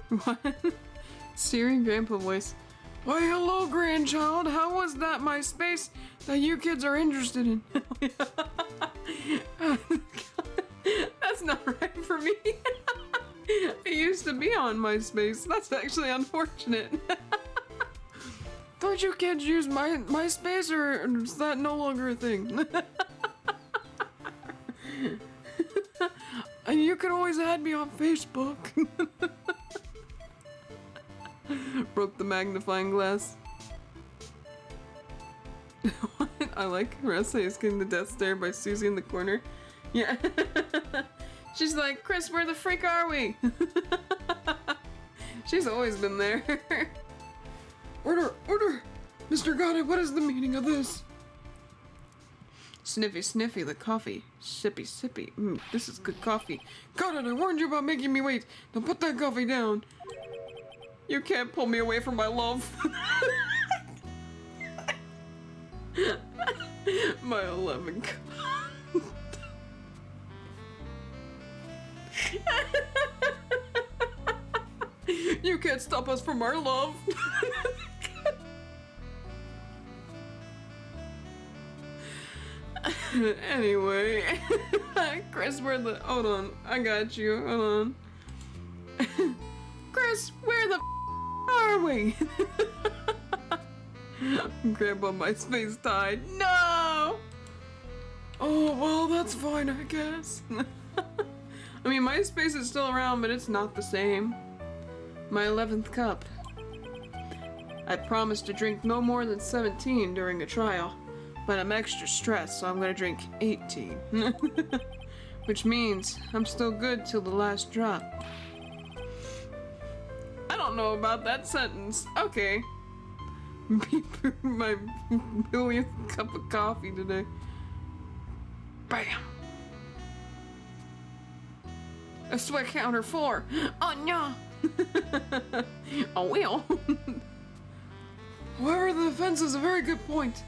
What? Siri grandpa voice. Why, hello, grandchild. How was that MySpace that you kids are interested in? That's not right for me. I used to be on MySpace. That's actually unfortunate. Don't you kids use MySpace, or is that no longer a thing? And you can always add me on Facebook. Broke the magnifying glass. What? I like her essay is getting the death stare by Susie in the corner. Yeah. She's like, Chris, where the freak are we? She's always been there. Order! Order! Mr. Goddard, what is the meaning of this? Sniffy, sniffy, the coffee. Sippy, sippy. This is good coffee. Goddard, I warned you about making me wait. Now put that coffee down. You can't pull me away from my love. My 11 cup. You can't stop us from our love. Anyway. Chris, where the... Hold on. I got you. Hold on. Chris, where the are we? Grandpa, my space died. No! Oh, well, that's fine, I guess. I mean, my space is still around, but it's not the same. My 11th cup. I promised to drink no more than 17 during a trial, but I'm extra stressed, so I'm gonna drink 18. Which means I'm still good till the last drop. I don't know about that sentence. Okay. My millionth cup of coffee today. Bam! A sweat counter 4. Oh no! Oh well. However, the defense is a very good point.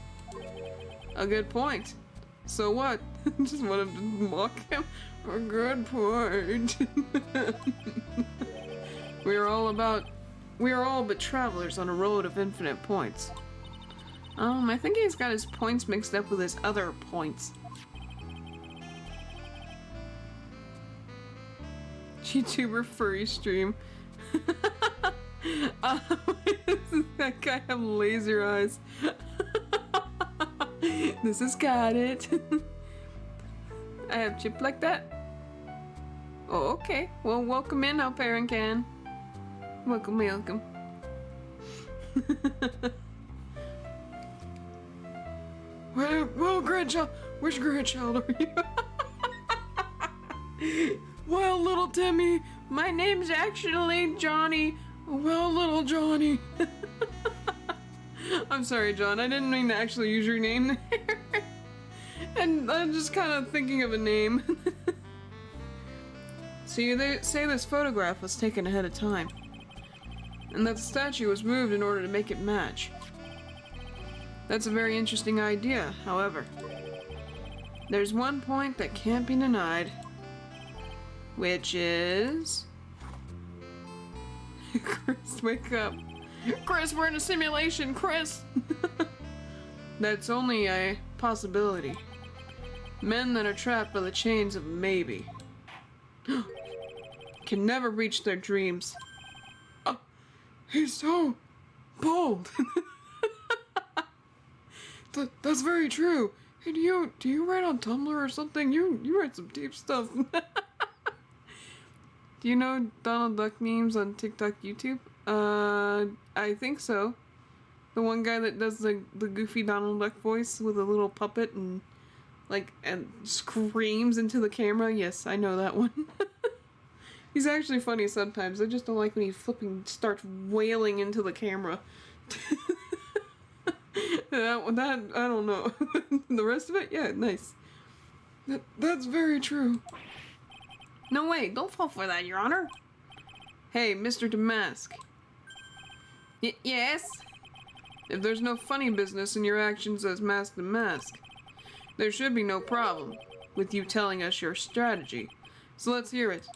A good point. So what? Just wanted to mock him? A good point. We are all but travelers on a road of infinite points. I think he's got his points mixed up with his other points. YouTuber furry stream. That guy have laser eyes. This has got it. I have chip like that. Oh, okay. Well, welcome in, Al Parent Can. Welcome, welcome. Well, grandchild, which grandchild are you? Well, little Timmy, my name's actually Johnny. Well, little Johnny. I'm sorry, John. I didn't mean to actually use your name there. And I'm just kind of thinking of a name. So you say this photograph was taken ahead of time, and that the statue was moved in order to make it match. That's a very interesting idea, however. There's one point that can't be denied, which is... Chris, wake up. Chris, we're in a simulation, Chris! That's only a possibility. Men that are trapped by the chains of maybe can never reach their dreams. Oh, he's so bold. That's very true. Hey, do you write on Tumblr or something? You write some deep stuff. Do you know Donald Duck memes on TikTok, YouTube? I think so. The one guy that does the goofy Donald Duck voice with a little puppet and screams into the camera. Yes, I know that one. He's actually funny sometimes. I just don't like when he flipping starts wailing into the camera. that I don't know. The rest of it, yeah, nice. That's very true. No way, don't fall for that, Your Honor. Hey, Mr. Damask. Yes? If there's no funny business in your actions as Mask the Mask, there should be no problem with you telling us your strategy. So let's hear it.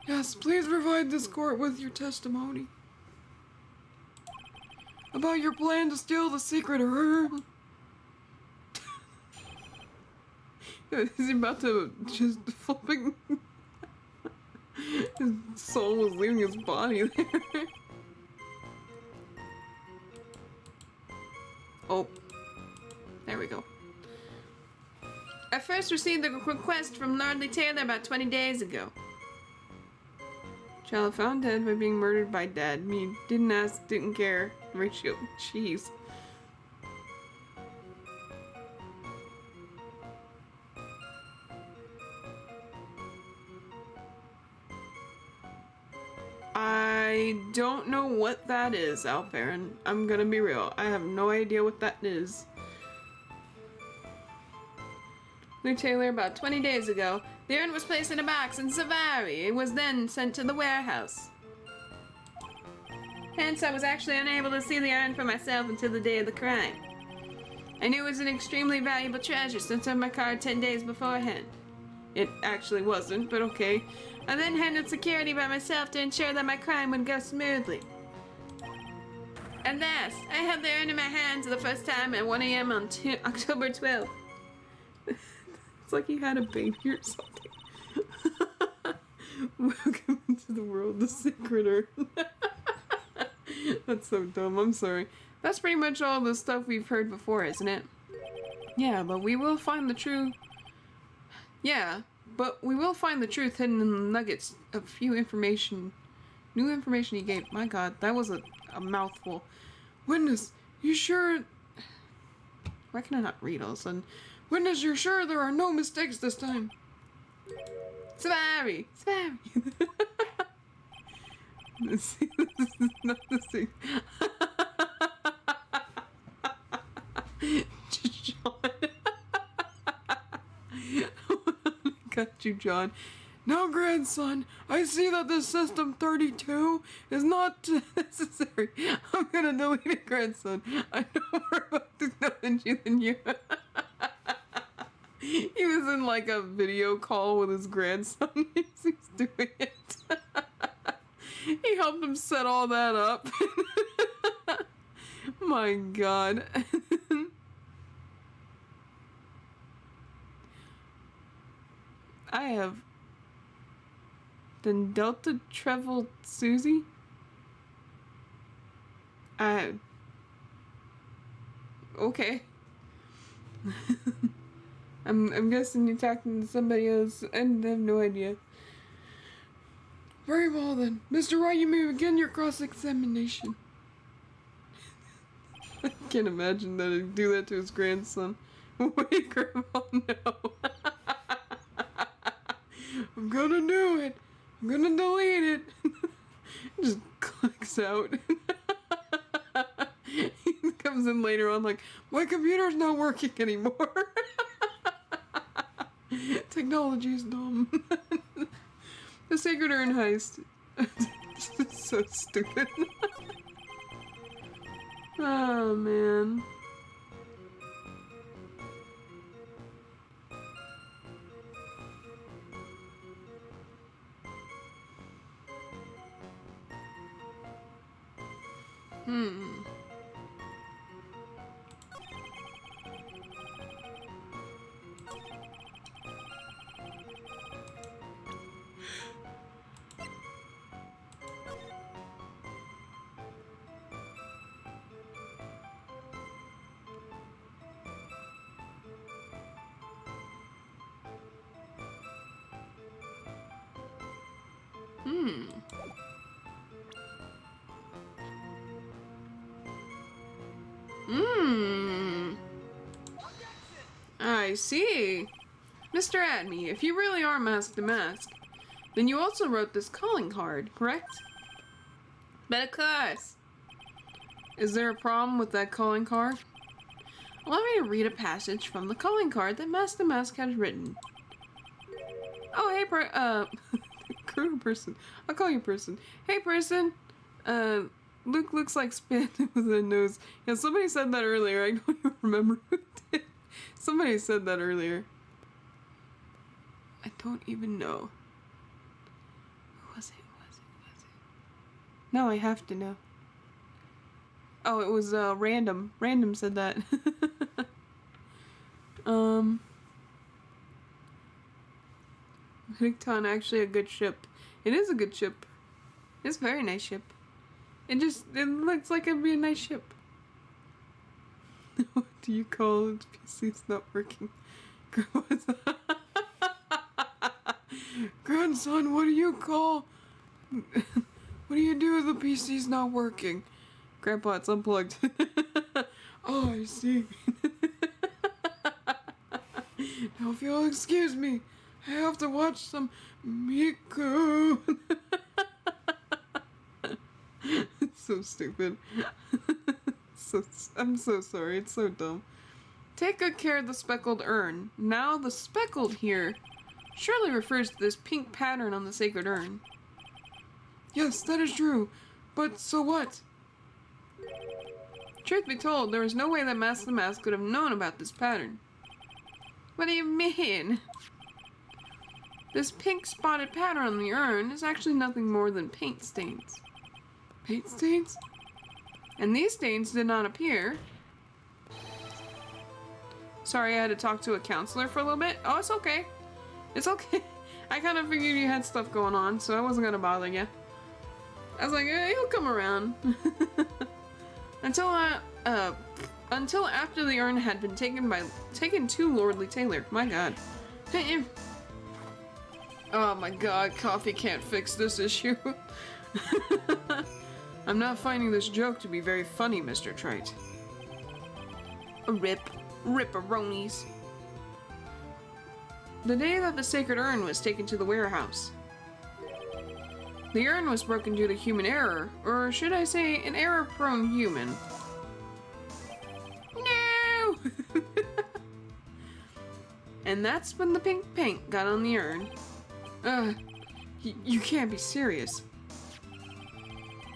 Yes, please provide this court with your testimony about your plan to steal the secret urn. Is he about to just flipping? His soul was leaving his body there. Oh. There we go. I first received a request from Lordly Taylor about 20 days ago. Child found dead by being murdered by Dad. Me didn't ask, didn't care. Ratio. Jeez. I don't know what that is, Alfarin. I'm gonna be real. I have no idea what that is. Lou Taylor, about 20 days ago, the urn was placed in a box in Savari. It was then sent to the warehouse. Hence, I was actually unable to see the urn for myself until the day of the crime. I knew it was an extremely valuable treasure since I had my card 10 days beforehand. It actually wasn't, but okay. I then handled security by myself to ensure that my crime would go smoothly. And thus, I held the urn in my hands for the first time at 1 a.m. on October 12th. It's like he had a baby or something. Welcome into the world, the secret urn. That's so dumb, I'm sorry. That's pretty much all the stuff we've heard before, isn't it? Yeah, but we will find the true... Yeah, but we will find the truth hidden in the nuggets of new information he gave. My god, that was a mouthful. Witness, you sure... Why can I not read all of a sudden? Witness, you're sure there are no mistakes this time? Sorry. This is not the same. John. Got you, John. Now, grandson, I see that this system 32 is not necessary. I'm gonna delete it, grandson. I know more about technology than you. He was in like a video call with his grandson. He's doing it. He helped him set all that up. My God. I have then Delta Treble Susie. Okay. I'm guessing you're talking to somebody else. I have no idea. Very well then. Mr. Wright, you may begin your cross-examination. I can't imagine that he'd do that to his grandson. Wait, Grandma, no. I'm gonna do it. I'm gonna delete it. Just clicks out. He comes in later on like, my computer's not working anymore. Technology is dumb. The Sacred Urn heist. It's so stupid. Oh, man. I see. Mr. Adme, if you really are Mask to Mask, then you also wrote this calling card, correct? But of course. Is there a problem with that calling card? Allow me to read a passage from the calling card that Mask to Mask has written. Oh, hey, crew person. I'll call you person. Hey, person. Luke looks like Spin with a nose. Yeah, somebody said that earlier. I don't even remember who did. Somebody said that earlier. I don't even know. Who was it? No, I have to know. Oh, it was Random. Random said that. Higton, actually a good ship. It is a good ship. It's a very nice ship. It looks like it'd be a nice ship. What do you call it? PC's not working. Grandson, what do you call? What do you do if the PC's not working? Grandpa, it's unplugged. Oh, I see. Now, if you'll excuse me, I have to watch some Miku. It's so stupid. I'm so sorry. It's so dumb. Take good care of the Speckled Urn. Now, the speckled here surely refers to this pink pattern on the Sacred Urn. Yes, that is true. But so what? Truth be told, there was no way that Mask the Mask could have known about this pattern. What do you mean? This pink spotted pattern on the urn is actually nothing more than paint stains. Paint stains? And these stains did not appear. Sorry, I had to talk to a counselor for a little bit. Oh, it's okay. It's okay. I kind of figured you had stuff going on, so I wasn't gonna bother you. I was like, he'll come around. Until after the urn had been taken to Lordly Taylor. My God. Oh my God, coffee can't fix this issue. I'm not finding this joke to be very funny, Mr. Trite. Ripperonis. The day that the Sacred Urn was taken to the warehouse. The urn was broken due to human error, or should I say, an error-prone human. No! And that's when the pink paint got on the urn. You can't be serious.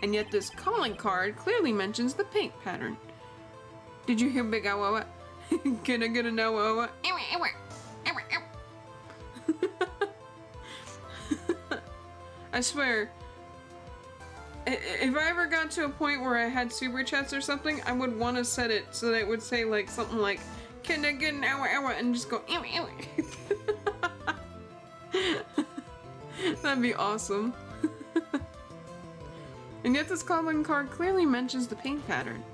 And yet this calling card clearly mentions the paint pattern. Did you hear Big Awawa? Can I get an Awawa? I swear, if I ever got to a point where I had super chats or something, I would want to set it so that it would say like something like, "Can I get an Awawa?" and just go That'd be awesome. And yet this calling card clearly mentions the paint pattern.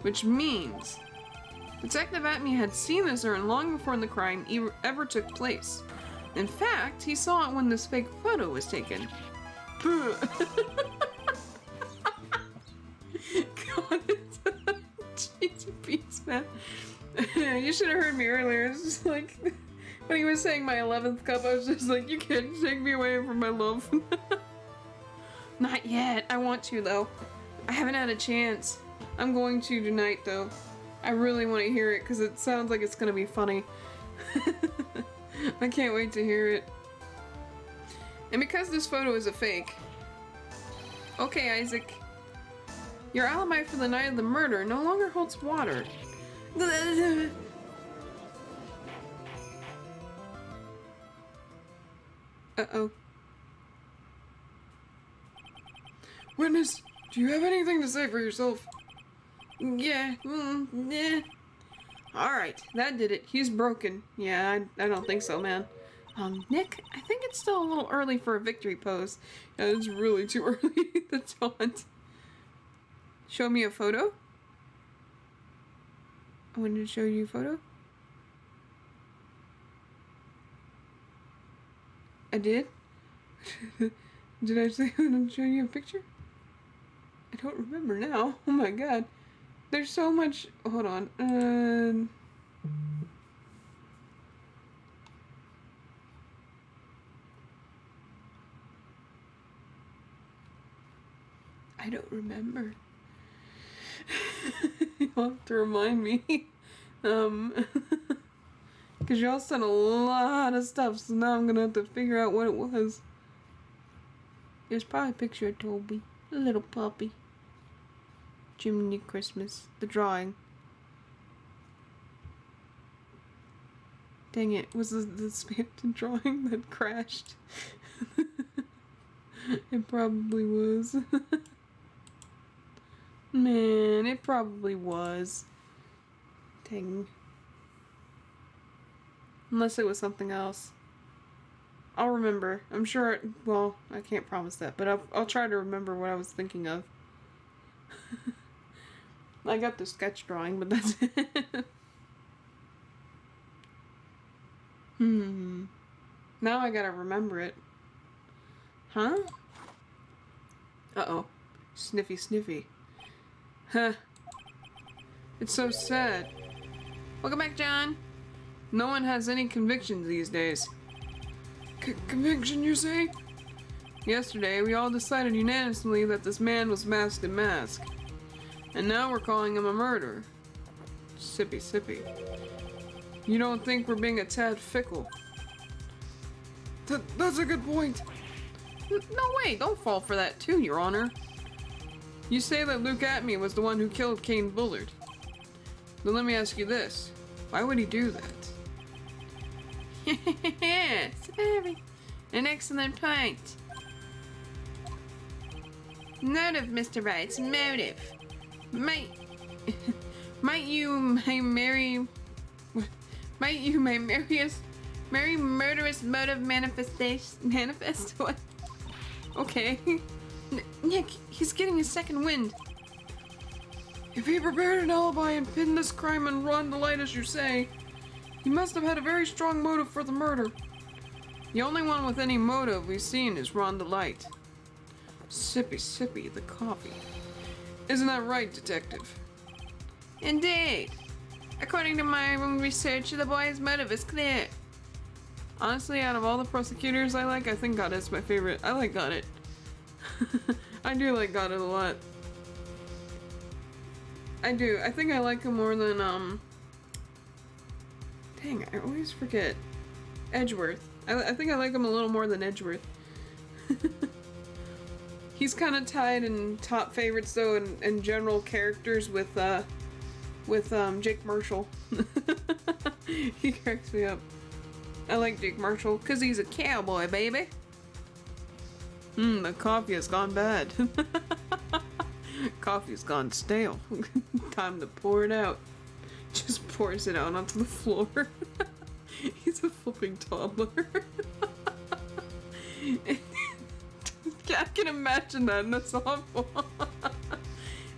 Which means Detective Atme had seen this urn long before the crime ever took place. In fact, he saw it when this fake photo was taken. God, jeez, beats, man. You should have heard me earlier. It's just like when he was saying my 11th cup, I was just like, you can't take me away from my love. Not yet. I want to, though. I haven't had a chance. I'm going to tonight, though. I really want to hear it because it sounds like it's going to be funny. I can't wait to hear it. And because this photo is a fake... Okay, Isaac. Your alibi for the night of the murder no longer holds water. Uh-oh. Witness, do you have anything to say for yourself? Yeah, yeah. Alright, that did it. He's broken. Yeah, I don't think so, man. Nick, I think it's still a little early for a victory pose. Yeah, it's really too early to taunt. Show me a photo? I wanted to show you a photo. I did? Did I say I wanted to show you a picture? I don't remember now. Oh my god. There's so much... Hold on. I don't remember. You'll have to remind me. Because y'all sent a lot of stuff, so now I'm gonna have to figure out what it was. It was probably a picture of Toby. A little puppy. Jiminy Christmas. The drawing. Dang it, was this the Spamton drawing that crashed? It probably was. Man, it probably was. Dang. Unless it was something else. I'll remember. I'm sure, well, I can't promise that, but I'll try to remember what I was thinking of. I got the sketch drawing, but that's it. Now I gotta remember it. Huh? Uh-oh. Sniffy sniffy. Huh. It's so sad. Welcome back, John. No one has any convictions these days. Conviction, you say? Yesterday, we all decided unanimously that this man was masked in mask. And now we're calling him a murderer. Sippy sippy. You don't think we're being a tad fickle? That's a good point. No way, don't fall for that too, Your Honor. You say that Luke Atme was the one who killed Kane Bullard. Then let me ask you this. Why would he do that? It's very an excellent point. Motive, Mr. Wright, motive. Might you my murderous motive manifest what? Okay. Nick, he's getting a second wind. If he prepared an alibi and pinned this crime on Ron the Light as you say, he must have had a very strong motive for the murder. The only one with any motive we've seen is Ron the Light. Sippy sippy the coffee. Isn't that right, Detective? Indeed. According to my own research, the boy's motive is clear. Honestly, out of all the prosecutors I like, I think Goddard's my favorite. I like Goddard. I do like Goddard a lot. I do. I think I like him more than, dang, I always forget. Edgeworth. I think I like him a little more than Edgeworth. He's kind of tied in top favorites though, and general characters with Jake Marshall. He cracks me up. I like Jake Marshall because he's a cowboy, baby. The coffee has gone bad. Coffee's gone stale. Time to pour it out. Just pours it out onto the floor. He's a flipping toddler. I can imagine that, and that's awful.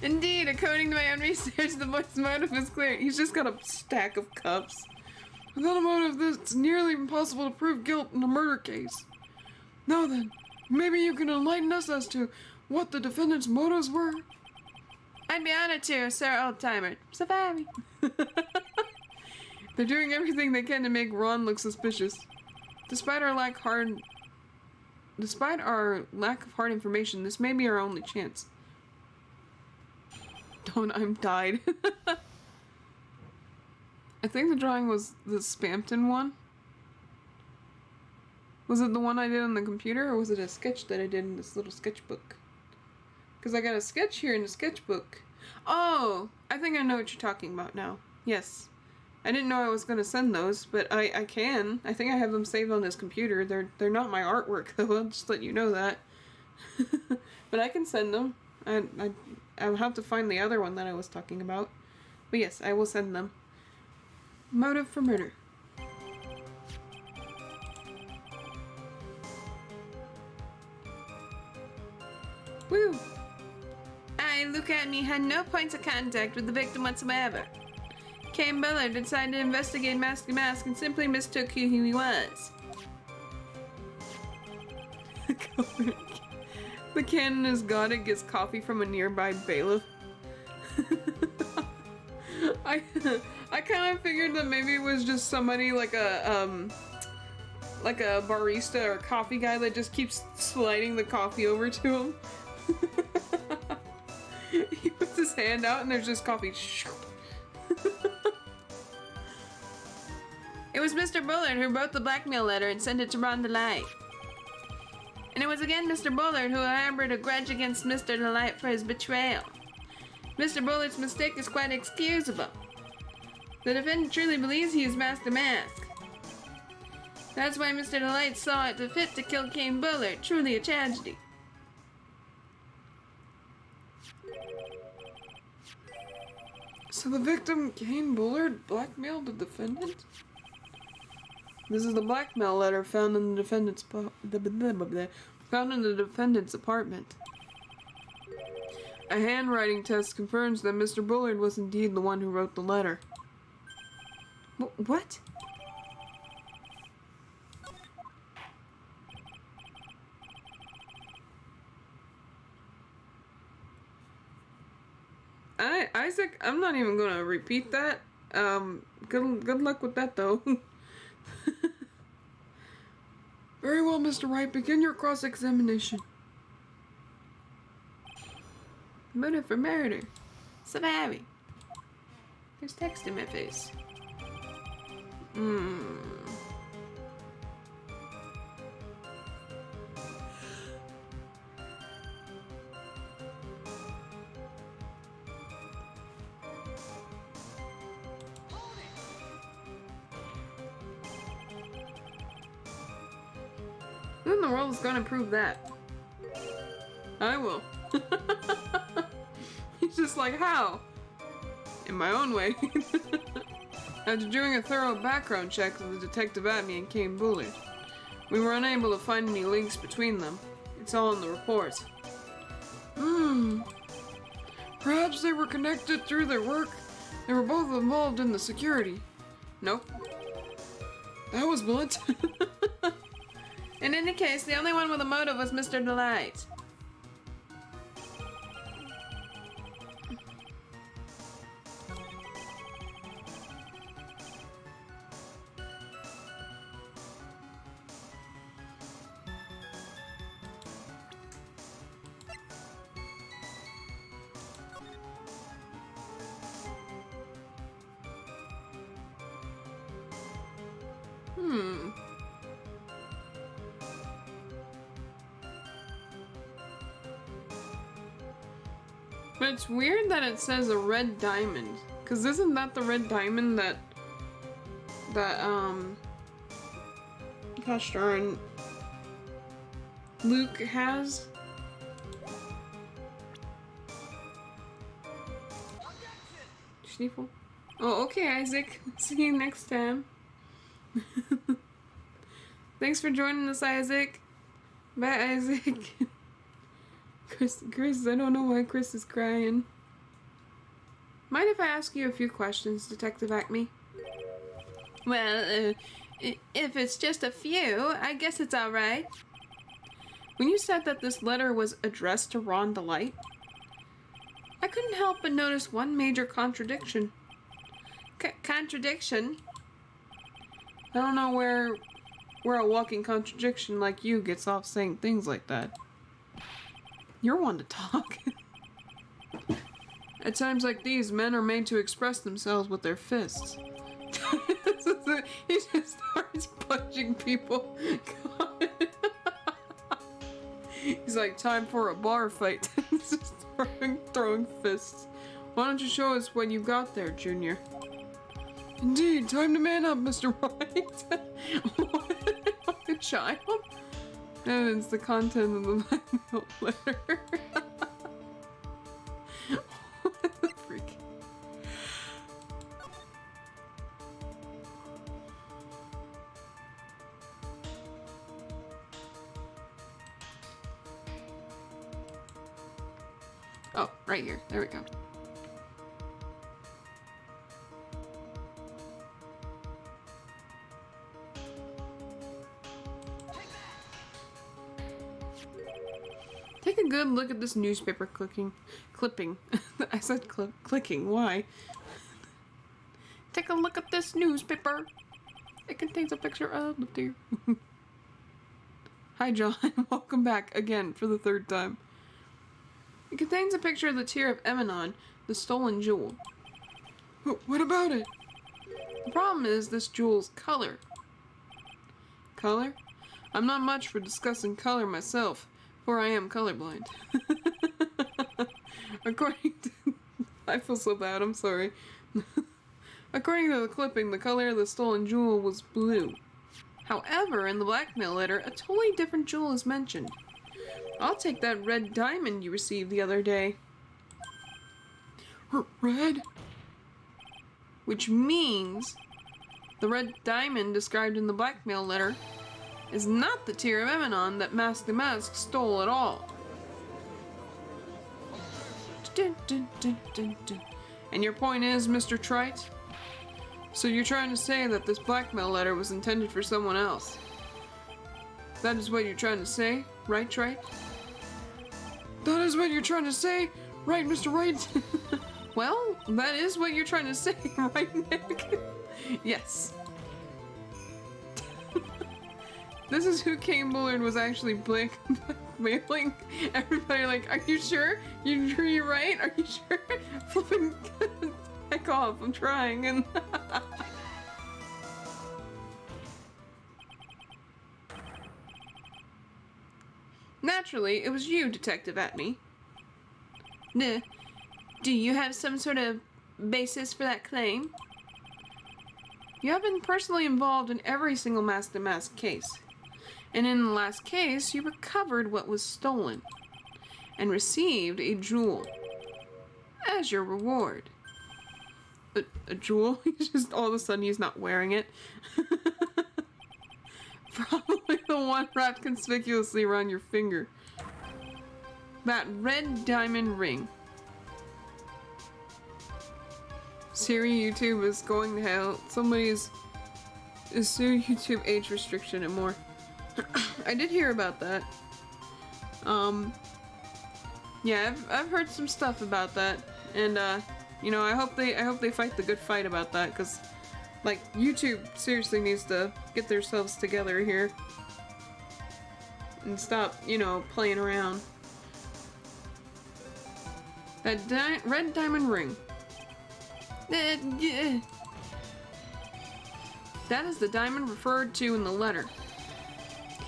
Indeed, according to my own research, the boy's motive is clear. He's just got a stack of cups. Without a motive, it's nearly impossible to prove guilt in a murder case. Now then, maybe you can enlighten us as to what the defendant's motives were? I'd be honored to, Sir Oldtimer. Safari. They're doing everything they can to make Ron look suspicious. Despite our lack of hard information, this may be our only chance. Don't, I'm died. I think the drawing was the Spampton one. Was it the one I did on the computer, or was it a sketch that I did in this little sketchbook? Because I got a sketch here in the sketchbook. Oh, I think I know what you're talking about now. Yes. I didn't know I was going to send those, but I can. I think I have them saved on this computer. They're not my artwork, though. I'll just let you know that. But I can send them. I'll have to find the other one that I was talking about. But yes, I will send them. Motive for murder. Woo! Look at me, had no points of contact with the victim whatsoever. Kane Bullard decided to investigate Mask to Mask and simply mistook who he was. The cannon is God and gets coffee from a nearby bailiff. I kind of figured that maybe it was just somebody like a barista or coffee guy that just keeps sliding the coffee over to him. He puts his hand out and there's just coffee. It was Mr. Bullard who wrote the blackmail letter and sent it to Ron Delight. And it was again Mr. Bullard who harbored a grudge against Mr. Delight for his betrayal. Mr. Bullard's mistake is quite excusable. The defendant truly believes he is Mask to Mask. That's why Mr. Delight saw it fit to kill Kane Bullard. Truly a tragedy. So the victim, Kane Bullard, blackmailed the defendant? This is the blackmail letter found in the defendant's apartment. A handwriting test confirms that Mr. Bullard was indeed the one who wrote the letter. What? Isaac, I'm not even gonna repeat that. Good luck with that though. Very well, Mr. Wright, begin your cross-examination. Motive for murder. Savary. There's text in my face. Who in the world is gonna prove that? I will. He's just like, how? In my own way. After doing a thorough background check of the detective at me and Kane Bullard, we were unable to find any links between them. It's all in the report. Perhaps they were connected through their work. They were both involved in the security. Nope. That was blunt. In any case, the only one with a motive was Mr. Delight. But it's weird that it says a red diamond. Cause isn't that the red diamond that gosh darn, Luke has? Schneefel. Oh, okay, Isaac. See you next time. Thanks for joining us, Isaac. Bye, Isaac. Chris, I don't know why Chris is crying. Mind if I ask you a few questions, Detective Acme? Well, if it's just a few, I guess it's alright. When you said that this letter was addressed to Ron Delight, I couldn't help but notice one major contradiction. Contradiction? I don't know where a walking contradiction like you gets off saying things like that. You're one to talk. At times like these, men are made to express themselves with their fists. He just starts punching people. He's like, time for a bar fight. He's just throwing fists. Why don't you show us what you got there, Junior? Indeed, time to man up, Mr. White. What a child. And it's the content of the blackmail letter. What the freak? Oh, right here. There we go. Take a good look at this newspaper clipping. I said clicking. Why? Take a look at this newspaper. It contains a picture of the deer. Hi, John. Welcome back again for the third time. It contains a picture of the tear of Emanon, the stolen jewel. What about it? The problem is this jewel's color. Color? I'm not much for discussing color myself, for I am colorblind. According to... I feel so bad, I'm sorry. According to the clipping, the color of the stolen jewel was blue. However, in the blackmail letter, a totally different jewel is mentioned. I'll take that red diamond you received the other day. Red? Which means the red diamond described in the blackmail letter is not the tear of Emanon that Mask the Mask stole at all. Dun, dun, dun, dun, dun. And your point is, Mr. Trite? So you're trying to say that this blackmail letter was intended for someone else? That is what you're trying to say, right, Trite? That is what you're trying to say, right, Mr. Wright? Well, that is what you're trying to say, right, Nick? Yes. This is who Kane Bullard was actually blackmailing everybody. Like, are you sure? You sure you're right? Are you sure? Flipping heck off. I'm trying. And naturally, it was you, Detective Acme. Do you have some sort of basis for that claim? You have been personally involved in every single Mask the Mask case. And in the last case, you recovered what was stolen and received a jewel as your reward. A jewel? He's just all of a sudden he's not wearing it. Probably the one wrapped conspicuously around your finger. That red diamond ring. Siri YouTube is going to hell. Somebody is suing YouTube age restriction and more. I did hear about that. Yeah, I've heard some stuff about that, and you know, I hope they fight the good fight about that, because like YouTube seriously needs to get themselves together here and stop, you know, playing around. That red diamond ring. Yeah. That is the diamond referred to in the letter.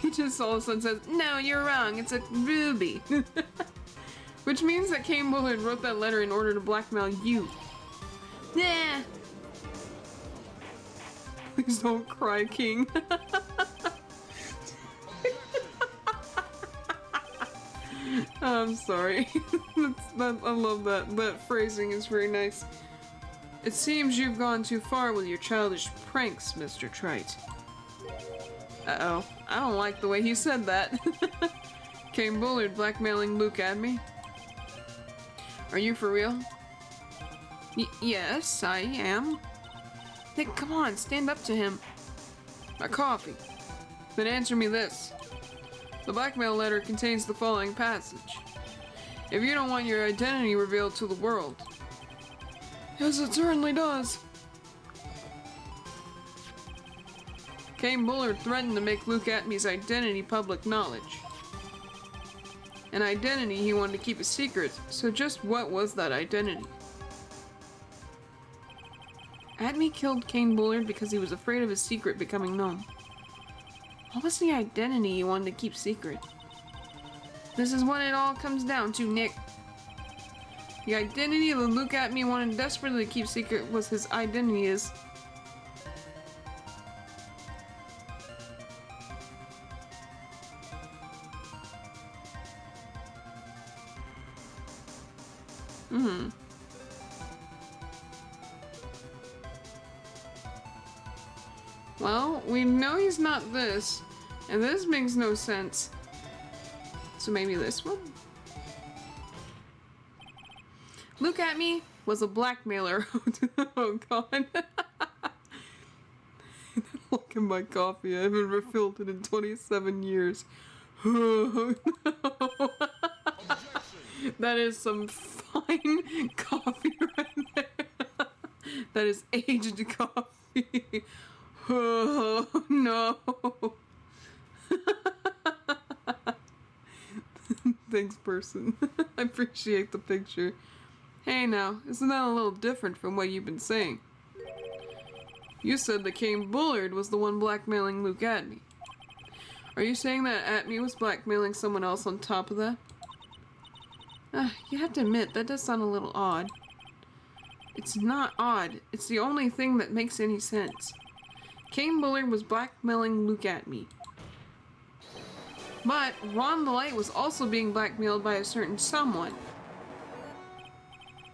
He just all of a sudden says, "No, you're wrong. It's a ruby." Which means that Kane Bullard wrote that letter in order to blackmail you. Yeah. Please don't cry, King. I'm sorry. I love that. That phrasing is very nice. It seems you've gone too far with your childish pranks, Mr. Trite. Uh-oh. I don't like the way he said that. Kane Bullard blackmailing Luke at me? Are you for real? Yes, I am. Nick, come on, stand up to him. My coffee. Then answer me this. The blackmail letter contains the following passage. If you don't want your identity revealed to the world. Yes, it certainly does. Kane Bullard threatened to make Luke Atmey's identity public knowledge. An identity he wanted to keep a secret, so just what was that identity? Atmey killed Kane Bullard because he was afraid of his secret becoming known. What was the identity he wanted to keep secret? This is what it all comes down to, Nick. The identity that Luke Atmey wanted desperately to keep secret was his identity is... Well, we know he's not this, and this makes no sense. So maybe this one? Luke Atmey was a blackmailer. Oh god. Look at my coffee. I haven't refilled it in 27 years. Oh, no. That is some fine coffee right there. That is aged coffee. Oh no. Thanks, person. I appreciate the picture. Hey now, isn't that a little different from what you've been saying? You said that Kane Bullard was the one blackmailing Luke Atmey. Are you saying that Atmey was blackmailing someone else on top of that? You have to admit, that does sound a little odd. It's not odd. It's the only thing that makes any sense. Kane Bullard was blackmailing Luke Atmey. But Ron the Light was also being blackmailed by a certain someone.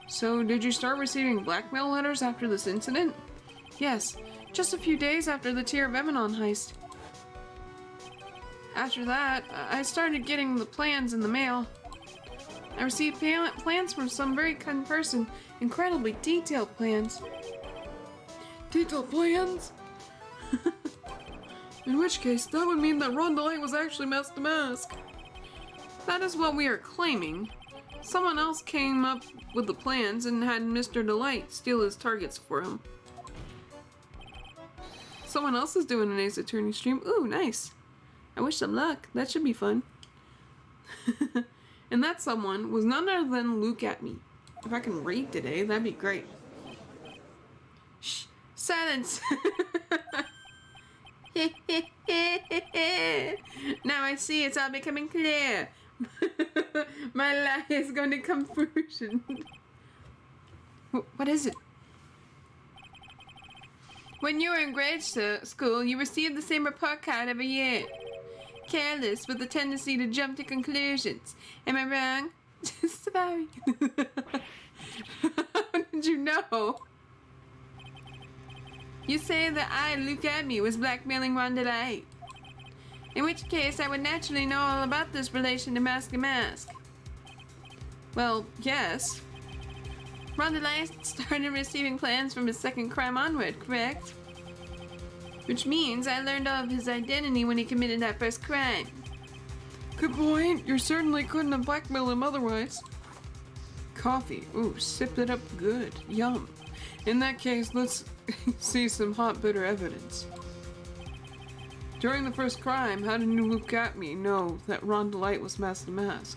So, did you start receiving blackmail letters after this incident? Yes, just a few days after the Tear of Emanon heist. After that, I started getting the plans in the mail. I received plans from some very kind person, incredibly detailed plans. Detailed plans? In which case, that would mean that Ron the Light was actually Mask the Mask. That is what we are claiming. Someone else came up with the plans and had Mr. Delight steal his targets for him. Someone else is doing an Ace Attorney stream. Ooh, nice. I wish them luck. That should be fun. And that someone was none other than Luke Atmey. If I can read today, that'd be great. Shh. Silence! Now I see it's all becoming clear. My lie is going to come fruition. What is it? When you were in grade school, you received the same report card every year. Careless with a tendency to jump to conclusions. Am I wrong? Sorry. How did you know? You say that I, Luke Atmey, was blackmailing Ron Delight. In which case, I would naturally know all about this relation to Mask and Mask. Well, yes. Ron Delight started receiving plans from his second crime onward, correct? Which means I learned of his identity when he committed that first crime. Good point. You certainly couldn't have blackmailed him otherwise. Coffee. Ooh, sipped it up good. Yum. In that case, let's see some hot, bitter evidence. During the first crime, how did Luke Atmey know that Ron Delight was Mask the Mask?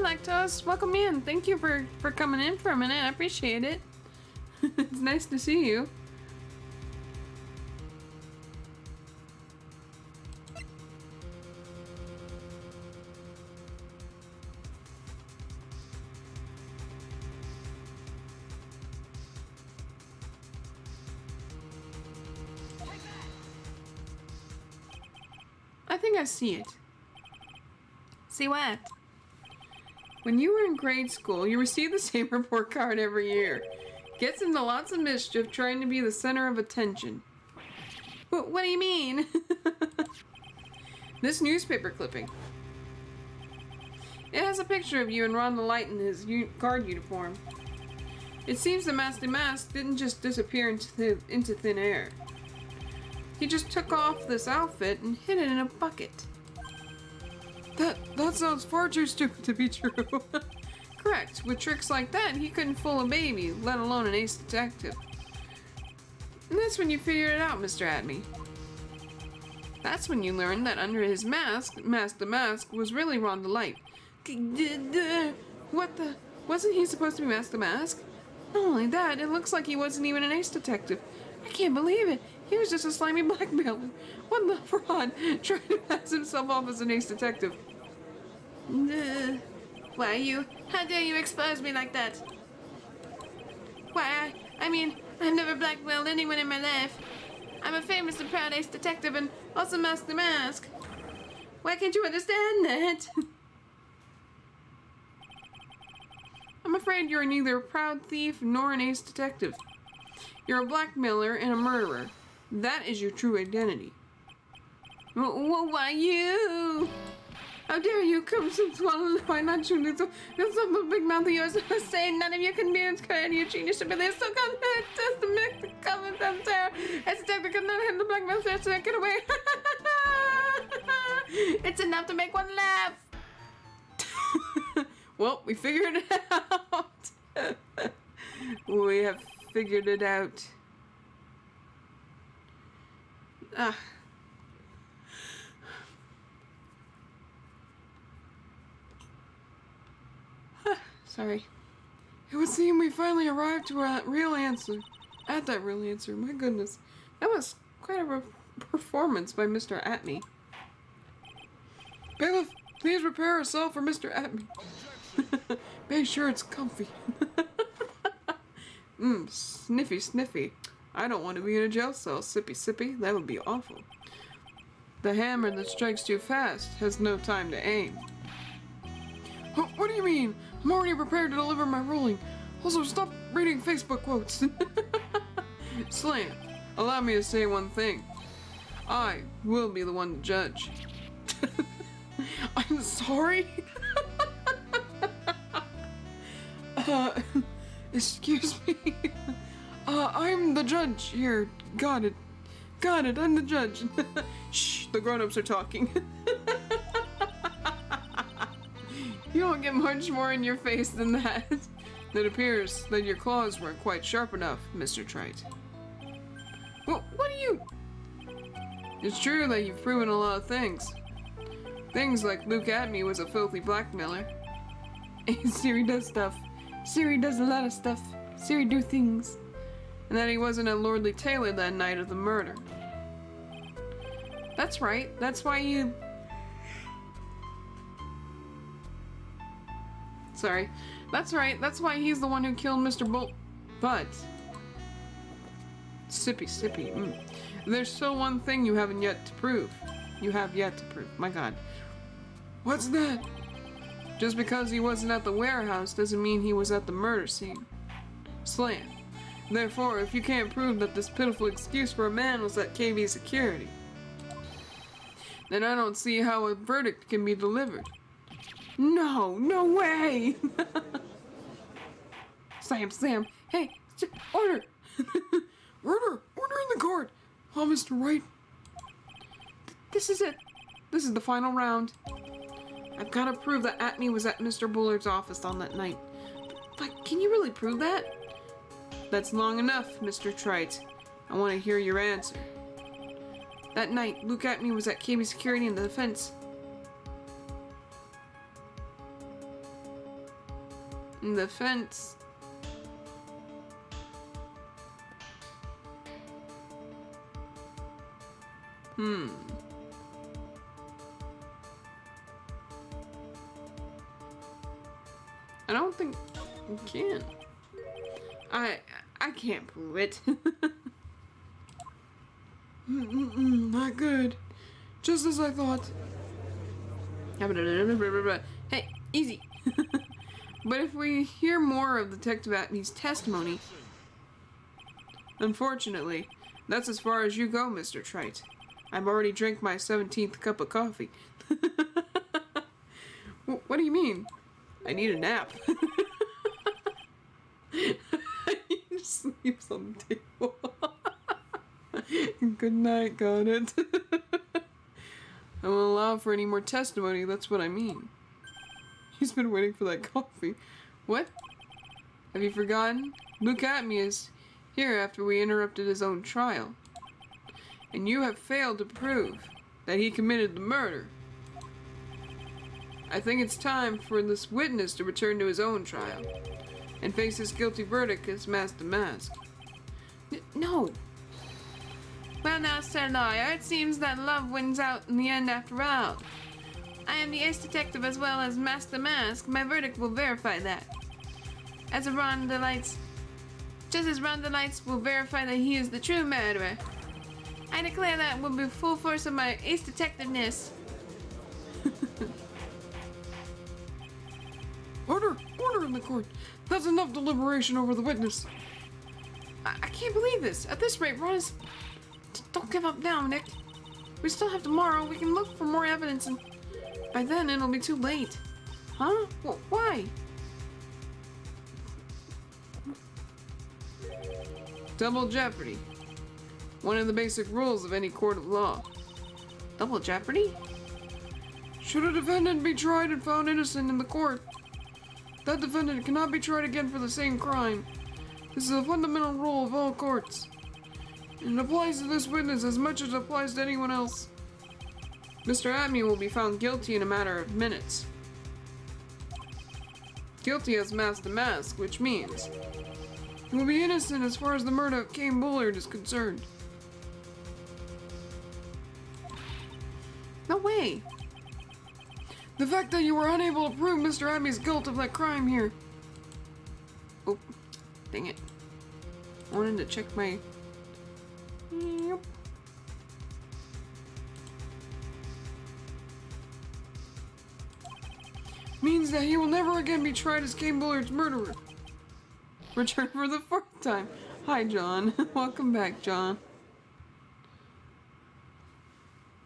Lactose. Welcome in. Thank you for coming in for a minute. I appreciate it. It's nice to see you. I think I see it. See what? When you were in grade school, you received the same report card every year. Gets into lots of mischief trying to be the center of attention. What do you mean? This newspaper clipping. It has a picture of you and Ron the Light in his guard uniform. It seems the Master Mask didn't just disappear into thin air. He just took off this outfit and hid it in a bucket. That sounds far too stupid to be true. Correct. With tricks like that, he couldn't fool a baby, let alone an ace detective. And that's when you figured it out, Mr. Atme. That's when you learned that under his mask, the Mask was really Ron the Light. What the? Wasn't he supposed to be Mask the Mask? Not only that, it looks like he wasn't even an ace detective. I can't believe it. He was just a slimy blackmailer. What the fraud, trying to pass himself off as an ace detective. Why, how dare you expose me like that? Why, I mean, I've never blackmailed anyone in my life. I'm a famous and proud ace detective and also Mask the Mask. Why can't you understand that? I'm afraid you're neither a proud thief nor an ace detective. You're a blackmailer and a murderer. That is your true identity. Why you? How dare you come to swallow? Why not you? That's a big mouth of yours. Saying none of your convenience could. Your genius ability is so confident just to make the comments and terror. As detective could not handle the blackmail search to get away. It's enough to make one laugh. Well, we figured it out. We have figured it out. Sorry. It would seem we finally arrived to that real answer. My goodness. That was quite a performance by Mr. Atme. Bailiff, please prepare a cell for Mr. Atme. Make sure it's comfy. Sniffy. I don't want to be in a jail cell. Sippy. That would be awful. The hammer that strikes too fast has no time to aim. What do you mean? I'm already prepared to deliver my ruling. Also, stop reading Facebook quotes. Slam, allow me to say one thing. I will be the one to judge. I'm sorry? Excuse me. I'm the judge here. Got it. I'm the judge. Shh, the grown-ups are talking. You don't get much more in your face than that. It appears that your claws weren't quite sharp enough, Mr. Trite. Well, what are you... It's true that you've proven a lot of things. Things like Luke Atme was a filthy blackmailer. Siri does stuff. Siri does a lot of stuff. Siri do things. And that he wasn't a lordly tailor that night of the murder. That's right. That's why you... Sorry. That's right. That's why he's the one who killed Mr. Bolt. But... Sippy. There's still one thing you haven't yet to prove. You have yet to prove. My God. What's that? Just because he wasn't at the warehouse doesn't mean he was at the murder scene. Slam. Therefore, if you can't prove that this pitiful excuse for a man was at KV security, then I don't see how a verdict can be delivered. No way! Slam. Hey, order! Order in the court! Oh, Mr. Wright. This is it. This is the final round. I've got to prove that Atme was at Mr. Bullard's office on that night. But can you really prove that? That's long enough, Mr. Trite. I want to hear your answer. That night, Luke Atme was at KB Security in the defense. The fence. I don't think you can. I can't prove it. Not good. Just as I thought. Hey, easy. But if we hear more of Detective Atney's testimony, unfortunately, that's as far as you go, Mr. Trite. I've already drank my 17th cup of coffee. What do you mean? I need a nap. He just sleeps on the table. Good night, got it. I won't allow for any more testimony, that's what I mean. He's been waiting for that coffee. What? Have you forgotten? Luke Atney is here after we interrupted his own trial. And you have failed to prove that he committed the murder. I think it's time for this witness to return to his own trial and face his guilty verdict as mask to mask. No. Well now, Sir Lawyer, it seems that love wins out in the end after all. I am the ace detective as well as mask to mask. My verdict will verify that. As a Rhonda Lights, just as Rhonda Lights will verify that he is the true murderer. I declare that will be full force of my ace detectiveness. Order! Order in the court! That's enough deliberation over the witness. I can't believe this. At this rate, Ron is... Don't give up now, Nick. We still have tomorrow. We can look for more evidence and by then it'll be too late. Huh? Why? Double jeopardy. One of the basic rules of any court of law. Double jeopardy? Should a defendant be tried and found innocent in the court, that defendant cannot be tried again for the same crime. This is a fundamental rule of all courts. And it applies to this witness as much as it applies to anyone else. Mr. Atney will be found guilty in a matter of minutes. Guilty as mask to mask, which means he will be innocent as far as the murder of Kane Bullard is concerned. No way! The fact that you were unable to prove Mr. Atney's guilt of that crime here. Oh, dang it. I wanted to check my... Yep. Means that he will never again be tried as Kane Bullard's murderer. Return for the fourth time. Hi, John. Welcome back, John.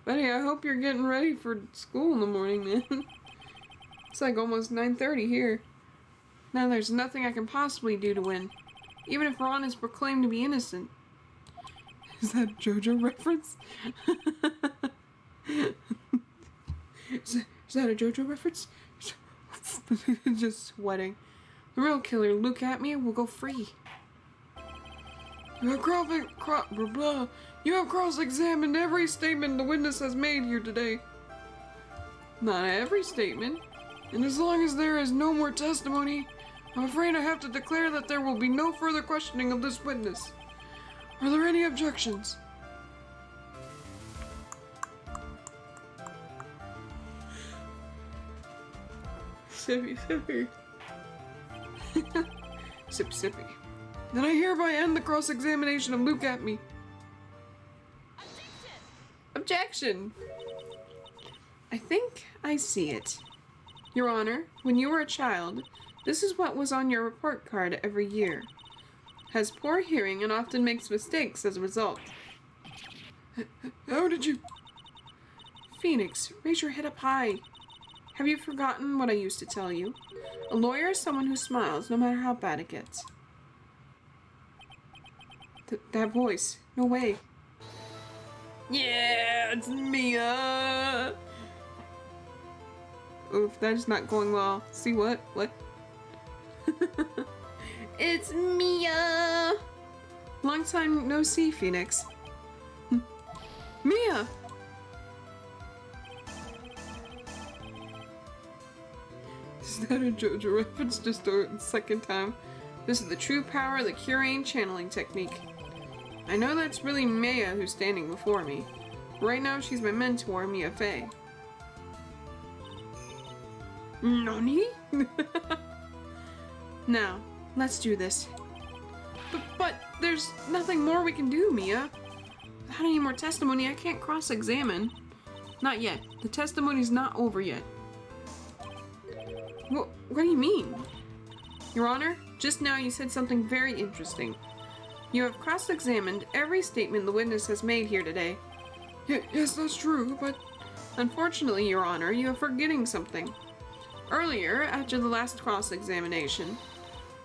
Buddy, I hope you're getting ready for school in the morning, man. It's like almost 9:30 here. Now there's nothing I can possibly do to win, even if Ron is proclaimed to be innocent. Is that a JoJo reference? Is that a JoJo reference? Just sweating. The real killer, Luke Atney, will go free. You have cross-examined every statement the witness has made here today. Not every statement. And as long as there is no more testimony, I'm afraid I have to declare that there will be no further questioning of this witness. Are there any objections? Sippy, sippy. Sip, sippy. Then I hereby end the cross-examination of Luke Atney. Objection! I think I see it. Your Honor, when you were a child, this is what was on your report card every year. Has poor hearing and often makes mistakes as a result. How did you... Phoenix, raise your head up high. Have you forgotten what I used to tell you? A lawyer is someone who smiles no matter how bad it gets. That voice. No way. Yeah, it's Mia! Oof, that is not going well. See what? What? It's Mia! Long time no see, Phoenix. Mia! that a JoJo reference just a second time? This is the true power of the Curane channeling technique. I know that's really Maya who's standing before me. Right now she's my mentor, Mia Fey. Nani? Now, let's do this. But there's nothing more we can do, Mia. Without any more testimony, I can't cross-examine. Not yet. The testimony's not over yet. What do you mean? Your Honor, just now you said something very interesting. You have cross-examined every statement the witness has made here today. Yes, that's true, but... Unfortunately, Your Honor, you are forgetting something. Earlier, after the last cross-examination,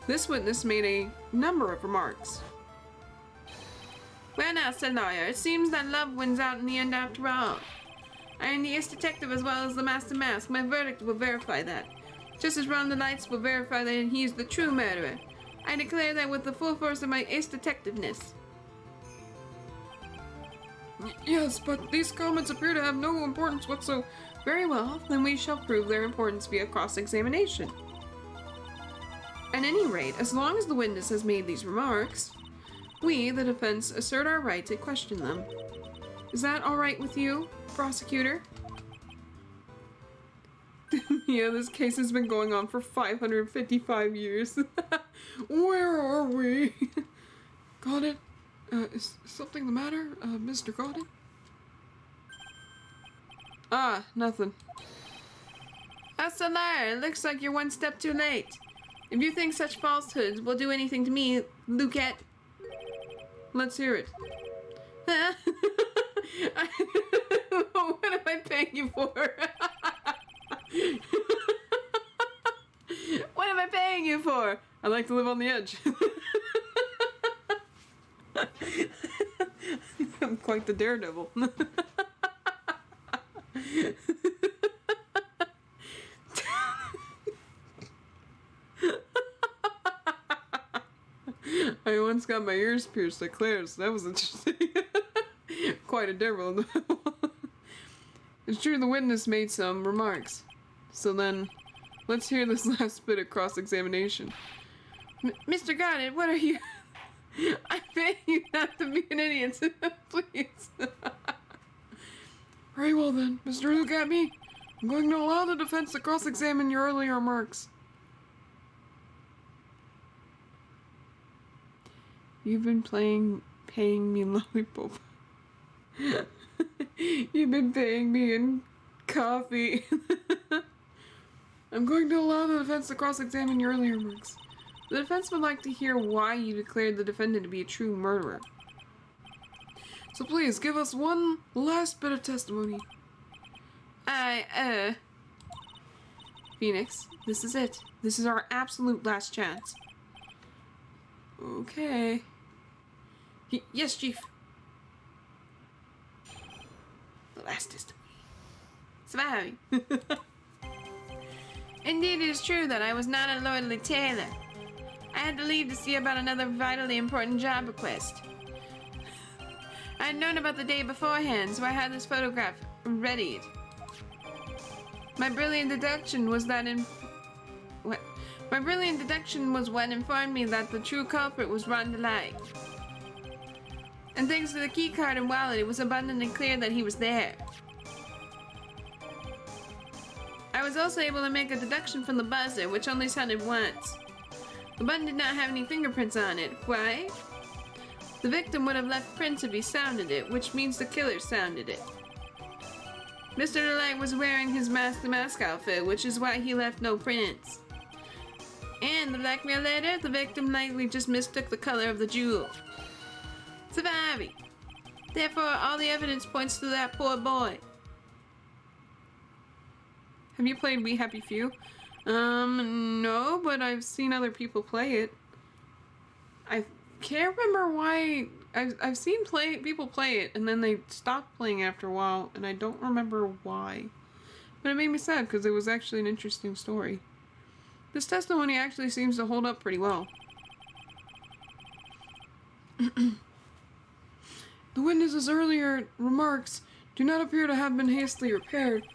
this witness made a number of remarks. Well now, said lawyer, it seems that love wins out in the end after all. I am the ace detective as well as the master mask. My verdict will verify that. Just as Ron the Lights will verify that he is the true murderer. I declare that with the full force of my ace detectiveness. Yes, but these comments appear to have no importance whatsoever. Very well, then we shall prove their importance via cross-examination. At any rate, as long as the witness has made these remarks, we, the defense, assert our right to question them. Is that all right with you, prosecutor? Yeah, this case has been going on for 555 years. Where are we? Got it? Is something the matter, Mr. Goddard? Ah, nothing. That's a liar. It looks like you're one step too late. If you think such falsehoods will do anything to me, Luquette... Let's hear it. What am I paying you for? What am I paying you for? I like to live on the edge. I'm quite the daredevil. I once got my ears pierced at Claire's. That was interesting. Quite a daredevil. It's true the witness made some remarks. So then, let's hear this last bit of cross-examination. Mr. Goddard, what are you... I beg you not to be an idiot, please. Very well then, Mr. Look at me. I'm going to allow the defense to cross-examine your earlier remarks. You've been paying me lollipop. You've been paying me in coffee. I'm going to allow the defense to cross-examine your earlier remarks. The defense would like to hear why you declared the defendant to be a true murderer. So please, give us one last bit of testimony. Phoenix, this is it. This is our absolute last chance. Okay. Yes, Chief. The last testimony. Surviving. Indeed, it is true that I was not a lordly tailor. I had to leave to see about another vitally important job request. I had known about the day beforehand, so I had this photograph readied. My brilliant deduction was what informed me that the true culprit was Ron DeLight. And thanks to the keycard and wallet, it was abundantly clear that he was there. I was also able to make a deduction from the buzzer, which only sounded once. The button did not have any fingerprints on it. Why? The victim would have left prints if he sounded it, which means the killer sounded it. Mr. DeLight was wearing his mask outfit, which is why he left no prints. And the blackmail letter, the victim likely just mistook the color of the jewel. Surviving. Therefore, all the evidence points to that poor boy. Have you played We Happy Few? No, but I've seen other people play it. I can't remember why. I've seen people play it, and then they stopped playing after a while, and I don't remember why. But it made me sad, because it was actually an interesting story. This testimony actually seems to hold up pretty well. The witness's earlier remarks do not appear to have been hastily repaired.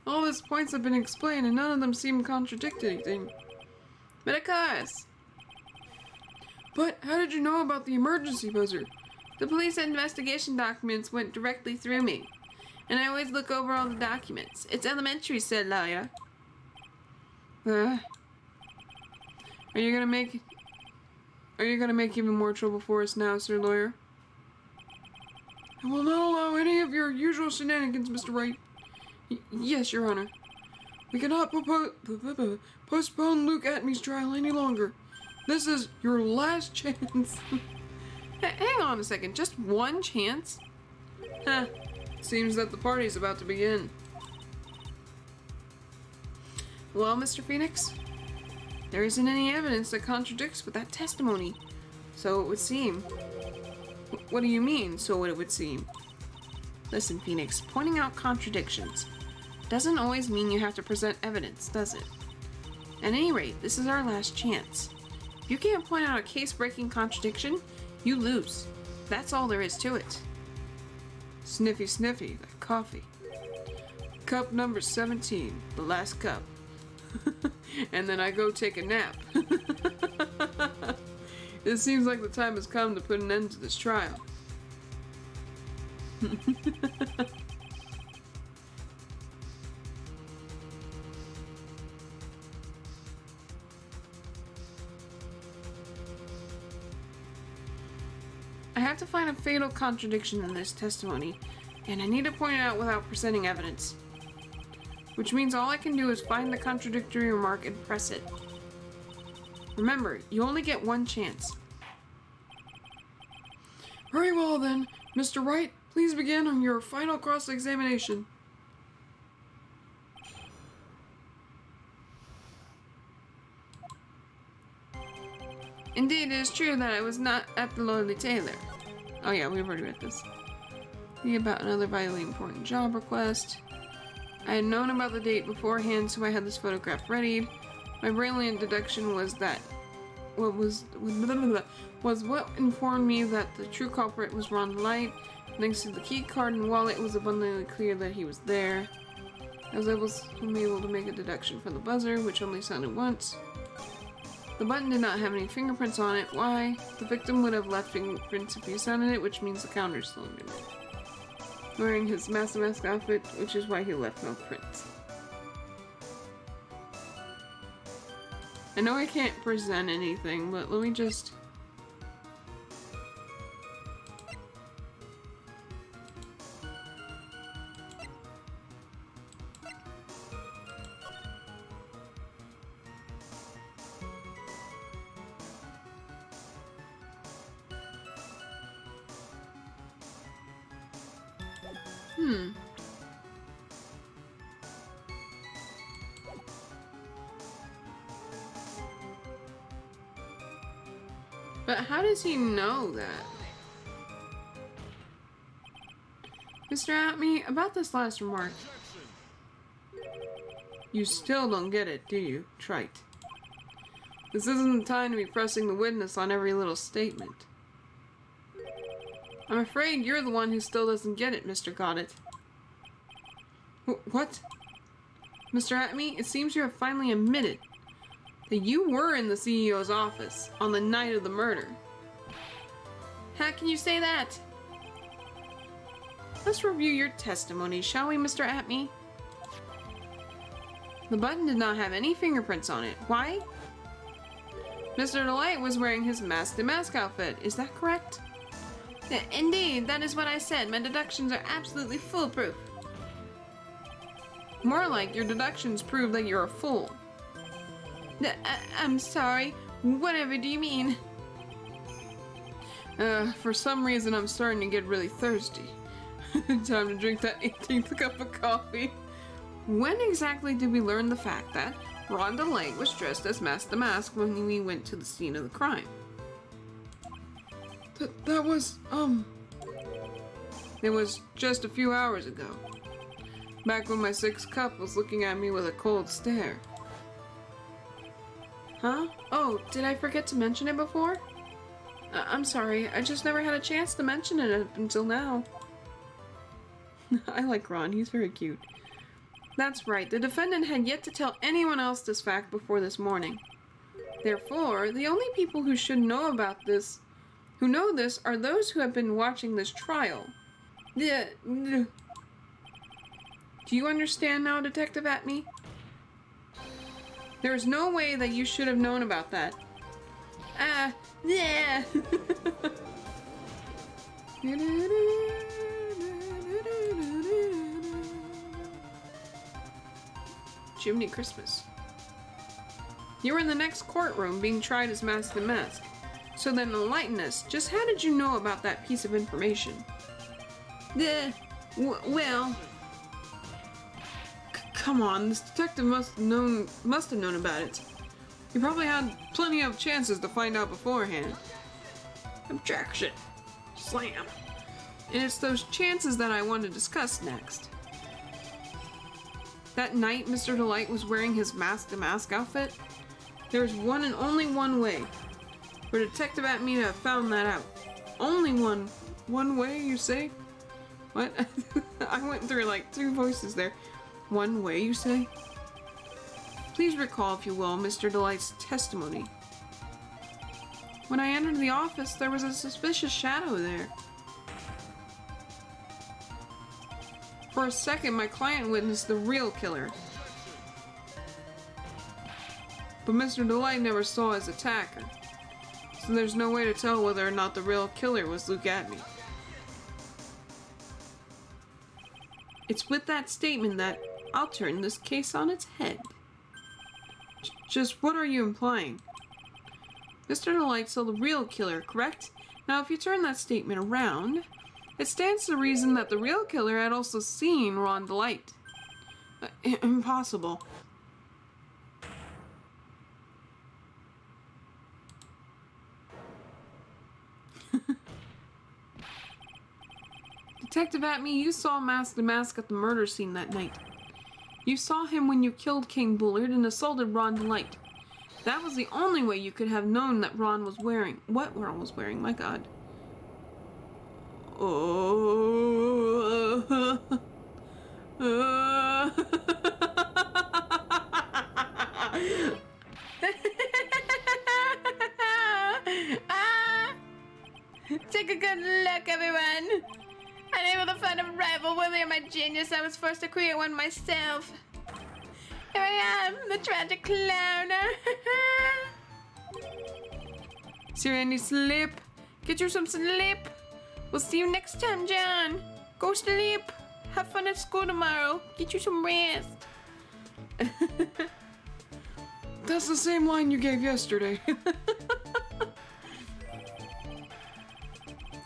All these points have been explained and none of them seem to contradict anything. But of course. But how did you know about the emergency buzzer? The police investigation documents went directly through me. And I always look over all the documents. It's elementary, said lawyer. Are you gonna make even more trouble for us now, sir lawyer? I will not allow any of your usual shenanigans, Mr. Wright. Yes, Your Honor. We cannot postpone Luke Atmey's trial any longer. This is your last chance. Hang on a second, just one chance? Huh. Seems that the party's about to begin. Well, Mr. Phoenix, there isn't any evidence that contradicts with that testimony. So it would seem. What do you mean, so it would seem? Listen, Phoenix, pointing out contradictions doesn't always mean you have to present evidence, does it? At any rate, this is our last chance. If you can't point out a case-breaking contradiction, you lose. That's all there is to it. Sniffy, sniffy, that coffee. Cup number 17, the last cup. And then I go take a nap. It seems like the time has come to put an end to this trial. I have to find a fatal contradiction in this testimony, and I need to point it out without presenting evidence. Which means all I can do is find the contradictory remark and press it. Remember, you only get one chance. Very well then, Mr. Wright, please begin on your final cross-examination. Indeed, it is true that I was not at the Lordly Taylor. Oh yeah, we've already read this. About another vitally important job request. I had known about the date beforehand, so I had this photograph readied. My brilliant deduction was that what informed me that the true culprit was Ron Light. Thanks to the key card and wallet, it was abundantly clear that he was there. I was able to make a deduction for the buzzer, which only sounded once. The button did not have any fingerprints on it. Why? The victim would have left fingerprints if he sounded it, which means the counter's still in it. Wearing his mask outfit, which is why he left no prints. I know I can't present anything, but let me just... But how does he know that? Mr. Atmey, about this last remark. You still don't get it, do you, trite? This isn't the time to be pressing the witness on every little statement. I'm afraid you're the one who still doesn't get it, Mr. Goddett. What? Mr. Atmey, it seems you have finally admitted that you were in the CEO's office on the night of the murder. How can you say that? Let's review your testimony, shall we, Mr. Atmey? The button did not have any fingerprints on it. Why? Mr. Delight was wearing his mask-to-mask outfit. Is that correct? Indeed, that is what I said. My deductions are absolutely foolproof. More like your deductions prove that you're a fool. I'm sorry. Whatever do you mean? For some reason I'm starting to get really thirsty. Time to drink that 18th cup of coffee. When exactly did we learn the fact that Rhonda Light was dressed as Mask the Mask when we went to the scene of the crime? That was, It was just a few hours ago. Back when my sixth cup was looking at me with a cold stare. Huh? Oh, did I forget to mention it before? I'm sorry, I just never had a chance to mention it until now. I like Ron, he's very cute. That's right, the defendant had yet to tell anyone else this fact before this morning. Therefore, the only people who should know about this, who know this, are those who have been watching this trial. Do you understand now, Detective Atme? There is no way that you should have known about that. Yeah. Jiminy Christmas. You were in the next courtroom being tried as Mask and Mask. So then enlighten us. Just how did you know about that piece of information? Well... Come on, this detective must have known about it. He probably had plenty of chances to find out beforehand. Objection. Slam. And it's those chances that I want to discuss next. That night Mr. Delight was wearing his Mask to Mask outfit. There is one and only one way for Detective Atme to have found that out. Only one way, you say? What? I went through like 2 voices there. One way, you say? Please recall, if you will, Mr. Delight's testimony. When I entered the office, there was a suspicious shadow there. For a second, my client witnessed the real killer. But Mr. Delight never saw his attacker. So there's no way to tell whether or not the real killer was Luke Atme. It's with that statement that I'll turn this case on its head. Just what are you implying? Mr. Delight saw the real killer, correct? Now if you turn that statement around, it stands to reason that the real killer had also seen Ron Delight. Impossible. Detective Atme, you saw Mask to Mask at the murder scene that night. You saw him when you killed King Bullard and assaulted Ron Delight. That was the only way you could have known that Ron was wearing... What Ron was wearing, my god. Oh... Take a good look, everyone! Unable to find a rival worthy of my genius, I was forced to create one myself. Here I am, the tragic clown. Siri, I need sleep. Get you some sleep. We'll see you next time, John. Go sleep. Have fun at school tomorrow. Get you some rest. That's the same line you gave yesterday.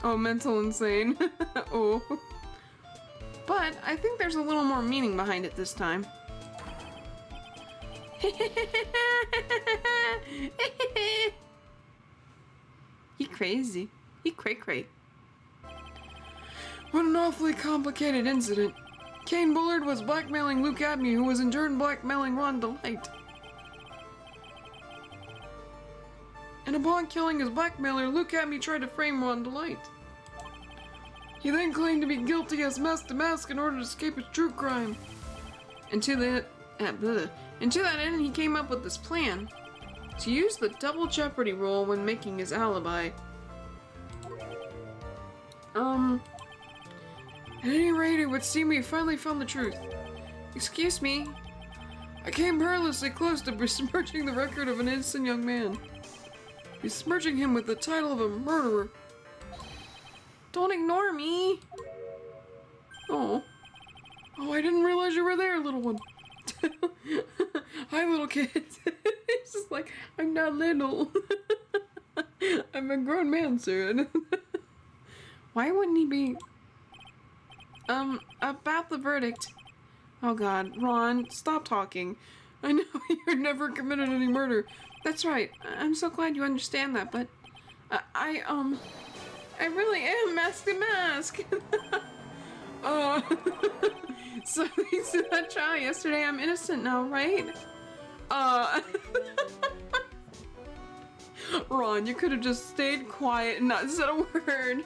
Oh, mental insane. Oh. But I think there's a little more meaning behind it this time. He crazy. He cray-cray. What an awfully complicated incident. Kane Bullard was blackmailing Luke Abney, who was in turn blackmailing Ron Delight. And upon killing his blackmailer, Luke Abney tried to frame Ron Delight. He then claimed to be guilty as Mask to Mask in order to escape his true crime. And to that end, he came up with this plan to use the double Jeopardy rule when making his alibi. At any rate, it would seem we finally found the truth. Excuse me. I came perilously close to besmirching the record of an innocent young man. Besmirching him with the title of a murderer. Don't ignore me. Oh. Oh, I didn't realize you were there, little one. Hi, little kid. It's just like, I'm not little. I'm a grown man, sir. Why wouldn't he be... about the verdict. Oh god, Ron, stop talking. I know you never committed any murder. That's right. I'm so glad you understand that, but... I really am Mask to Mask. So thanks to that trial yesterday, I'm innocent now, right? Ron, you could have just stayed quiet and not said a word.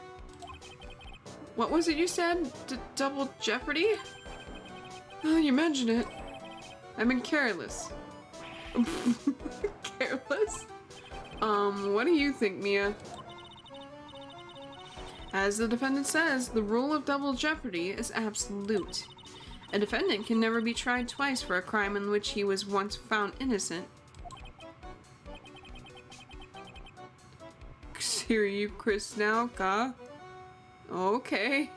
What was it you said? Double Jeopardy? Well, you mention it. I've been careless. Careless? What do you think, Mia? As the defendant says, the rule of double jeopardy is absolute. A defendant can never be tried twice for a crime in which he was once found innocent. Hear you, Chris, now, ka? Okay.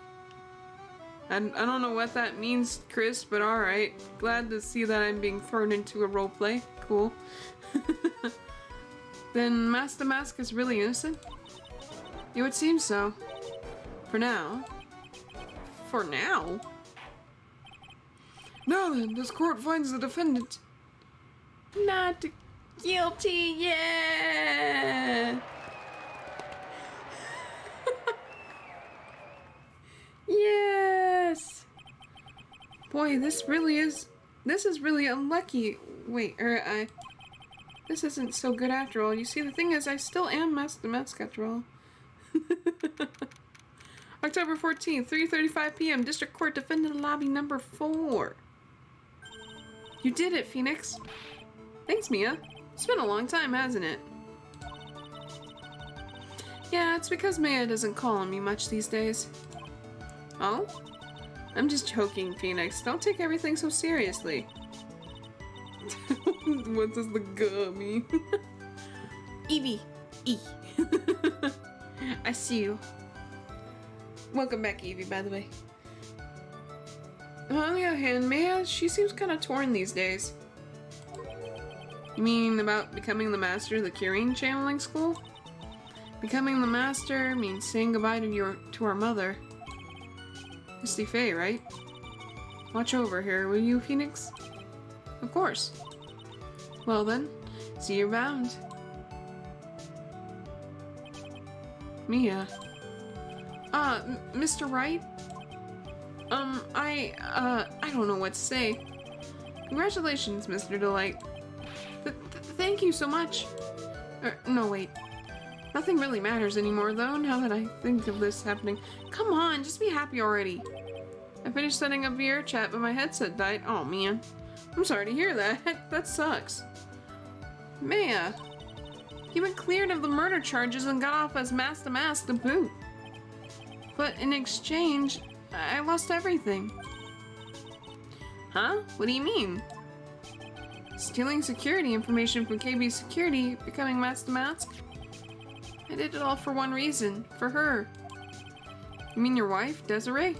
I don't know what that means, Chris, but alright. Glad to see that I'm being thrown into a roleplay. Cool. Then Master Mask is really innocent? It would seem so. For now. For now? Now then, this court finds the defendant Not guilty, yeah! Yes! Boy, this is really unlucky. Wait, this isn't so good after all. You see, the thing is, I still am Master Mask after all. October 14th, 3:35 p.m. District Court, Defendant Lobby number 4. You did it, Phoenix. Thanks, Mia. It's been a long time, hasn't it? Yeah, it's because Maya doesn't call on me much these days. Oh? I'm just joking, Phoenix. Don't take everything so seriously. What does the G mean? Evie. E. I see you. Welcome back, Evie, by the way. On the other hand, Maya, she seems kind of torn these days. You mean about becoming the master of the Kirin channeling school? Becoming the master means saying goodbye to our mother. Misty Faye, right? Watch over her, will you, Phoenix? Of course. Well then, see you're bound. Mia. Mr. Wright? I don't know what to say. Congratulations, Mr. Delight. Thank you so much. No, wait. Nothing really matters anymore, though, now that I think of this happening. Come on, just be happy already. I finished setting up VR chat, but my headset died. Oh, man. I'm sorry to hear that. That sucks. Maya, you've been cleared of the murder charges and got off as Master Mask to boot. But in exchange, I lost everything. Huh? What do you mean? Stealing security information from KB Security, becoming Master Mask? I did it all for one reason. For her. You mean your wife, Desiree?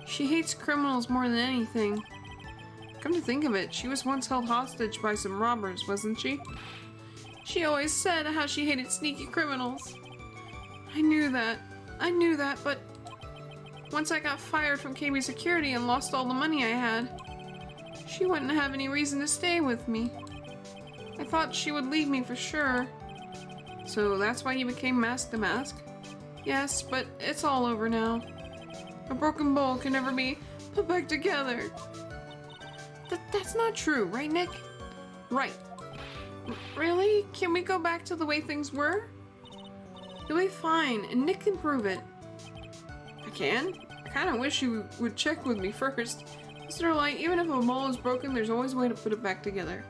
She hates criminals more than anything. Come to think of it, she was once held hostage by some robbers, wasn't she? She always said how she hated sneaky criminals. I knew that, but once I got fired from KB Security and lost all the money I had, she wouldn't have any reason to stay with me. I thought she would leave me for sure. So that's why you became Mask the Mask? Yes, but it's all over now. A broken bowl can never be put back together. That's not true, right, Nick? Right. Really? Can we go back to the way things were? You'll be fine, and Nick can prove it. I can? I kinda wish you would check with me first. Mr. Light, even if a bowl is broken, there's always a way to put it back together.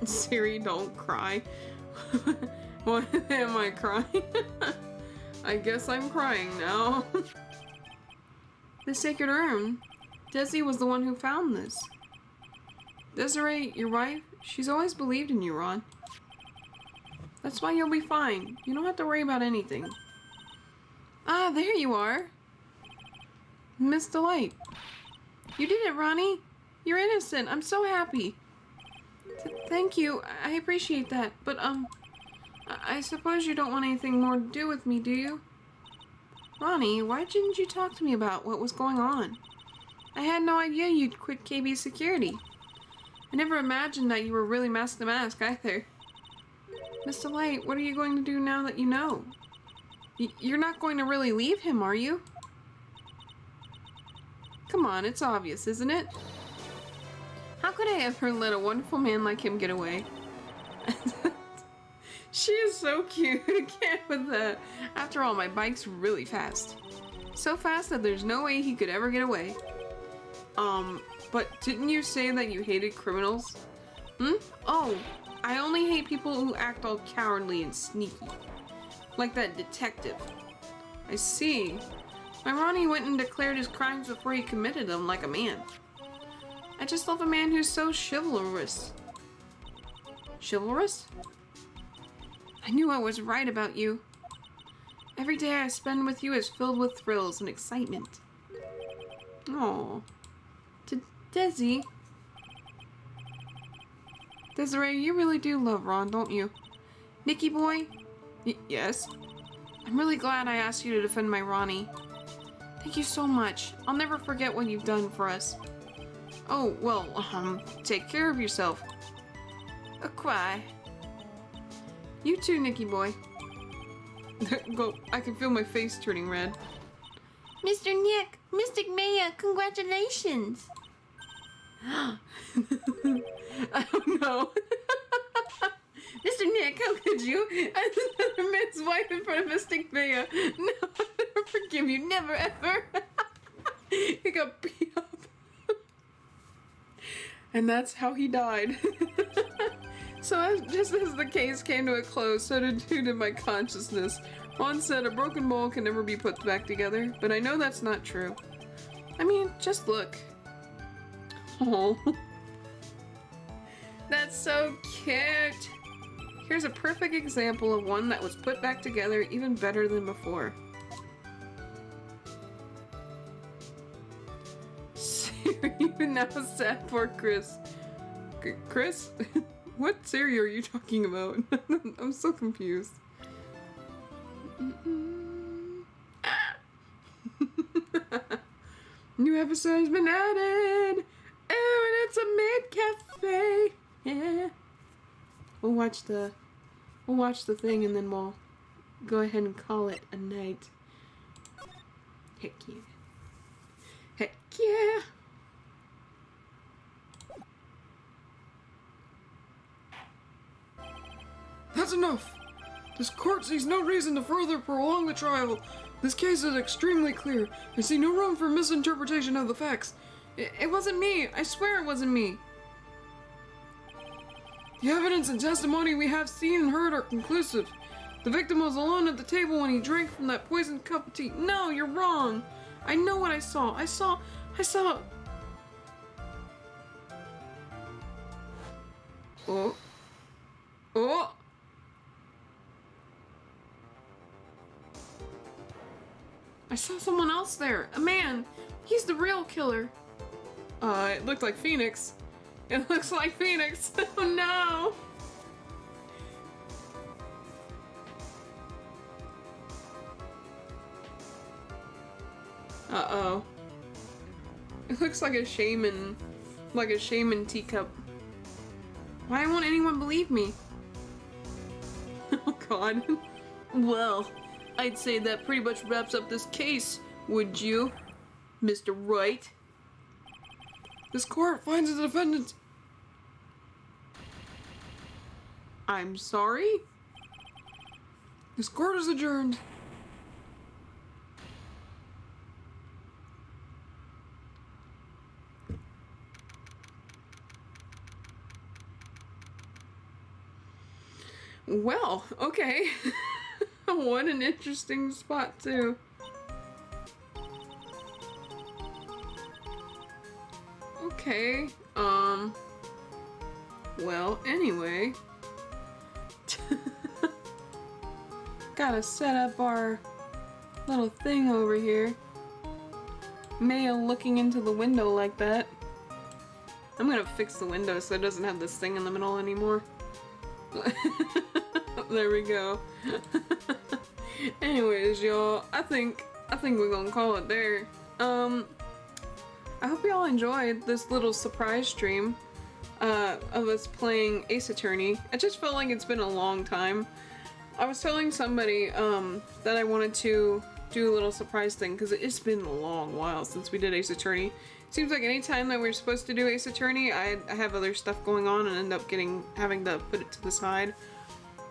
Siri, don't cry. What am I crying? I guess I'm crying now. The Sacred Urn. Desi was the one who found this. Desiree, your wife, she's always believed in you, Ron. That's why you'll be fine. You don't have to worry about anything. Ah, there you are. Miss Delight. You did it, Ronnie. You're innocent. I'm so happy. Thank you. I appreciate that. But, I suppose you don't want anything more to do with me, do you? Ronnie, why didn't you talk to me about what was going on? I had no idea you'd quit KB security. I never imagined that you were really Mask the Mask either. Mr. Light, what are you going to do now that you know? You're not going to really leave him, are you? Come on, it's obvious, isn't it? How could I ever let a wonderful man like him get away? She is so cute. I can't with that. After all, my bike's really fast. So fast that there's no way he could ever get away. But didn't you say that you hated criminals? Oh, I only hate people who act all cowardly and sneaky. Like that detective. I see. My Ronnie went and declared his crimes before he committed them like a man. I just love a man who's so chivalrous. Chivalrous? I knew I was right about you. Every day I spend with you is filled with thrills and excitement. Oh, to Desi. Desiree, you really do love Ron, don't you? Nicky boy? Yes? I'm really glad I asked you to defend my Ronnie. Thank you so much. I'll never forget what you've done for us. Oh, well, take care of yourself. A cry. You too, Nicky boy. Go, I can feel my face turning red. Mr. Nick, Mystic Maya, congratulations. I don't know. Mr. Nick, how could you? As another man's wife in front of Mystic Maya. No, I'll never forgive you. Never, ever. He got beat up. And that's how he died. So just as the case came to a close, so did my consciousness. Ron said a broken bowl can never be put back together, but I know that's not true. I mean, just look. Oh. That's so cute. Here's a perfect example of one that was put back together even better than before. Siri, even now sad for Chris. Chris? What Siri are you talking about? I'm so confused. New episode has been added! Oh, and it's a mid-cafe! Yeah. We'll watch the thing and then we'll go ahead and call it a night. Heck yeah. Heck yeah! That's enough! This court sees no reason to further prolong the trial. This case is extremely clear. I see no room for misinterpretation of the facts. It wasn't me. I swear it wasn't me. The evidence and testimony we have seen and heard are conclusive. The victim was alone at the table when he drank from that poisoned cup of tea. No, you're wrong. I know what I saw. I saw... Oh. Oh. I saw someone else there. A man. He's the real killer. It looked like Phoenix. It looks like Phoenix. Oh no. Uh-oh. It looks like a shaman teacup. Why won't anyone believe me? Oh god. Well, I'd say that pretty much wraps up this case, would you, Mr. Wright? This court finds the defendant. I'm sorry? This court is adjourned. Well, okay. What an interesting spot, too. Okay, well, anyway. Gotta set up our little thing over here. male looking into the window like that. I'm gonna fix the window so it doesn't have this thing in the middle anymore. There we go. Anyways, y'all, I think we're gonna call it there. I hope y'all enjoyed this little surprise stream of us playing Ace Attorney. I just felt like it's been a long time. I was telling somebody that I wanted to do a little surprise thing because it's been a long while since we did Ace Attorney. Seems like any time that we're supposed to do Ace Attorney, I have other stuff going on and end up having to put it to the side.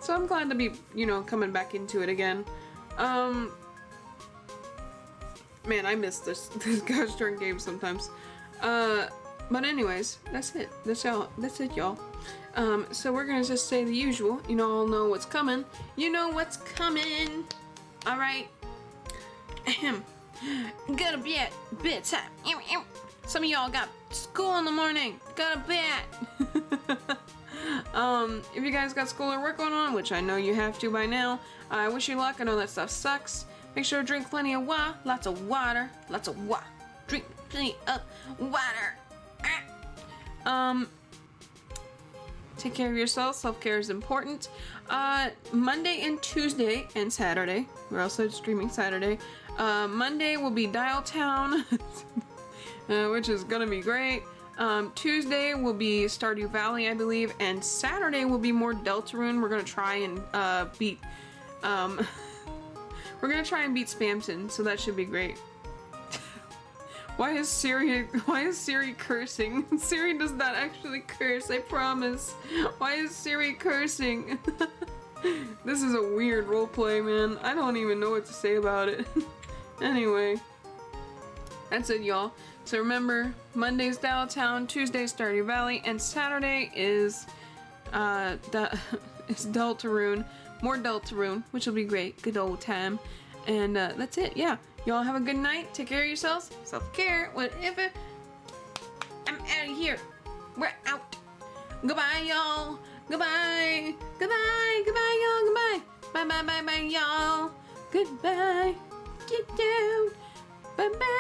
So I'm glad to be, you know, coming back into it again. Man, I miss this gosh darn game sometimes. But anyways, that's it. That's it, y'all. So we're gonna just say the usual. You all know what's coming. You know what's coming. All right. Ahem. Gotta be at bedtime. Some of y'all got school in the morning. Gotta bed. If you guys got school or work going on, which I know you have to by now, I wish you luck. I know that stuff sucks. Make sure to drink plenty of water. Lots of water. Lots of water. Drink plenty of water. Take care of yourself. Self-care is important. Monday and Tuesday and Saturday. We're also streaming Saturday. Monday will be Dial Town, which is gonna be great. Tuesday will be Stardew Valley, I believe, and Saturday will be more Deltarune. We're gonna try and beat Spamton, so that should be great. Why is Siri cursing? Siri does not actually curse, I promise. Why is Siri cursing? This is a weird roleplay, man. I don't even know what to say about it. Anyway, that's it, y'all. So remember, Monday's Dial Town, Tuesday's Stardew Valley, and Saturday is Deltarune. More Deltarune, which will be great. Good old time. And that's it, yeah. Y'all have a good night. Take care of yourselves. Self-care, whatever. I'm out of here. We're out. Goodbye, y'all. Goodbye. Goodbye. Goodbye, y'all. Goodbye. Bye, bye, bye, bye, y'all. Goodbye. Get down. Bye, bye.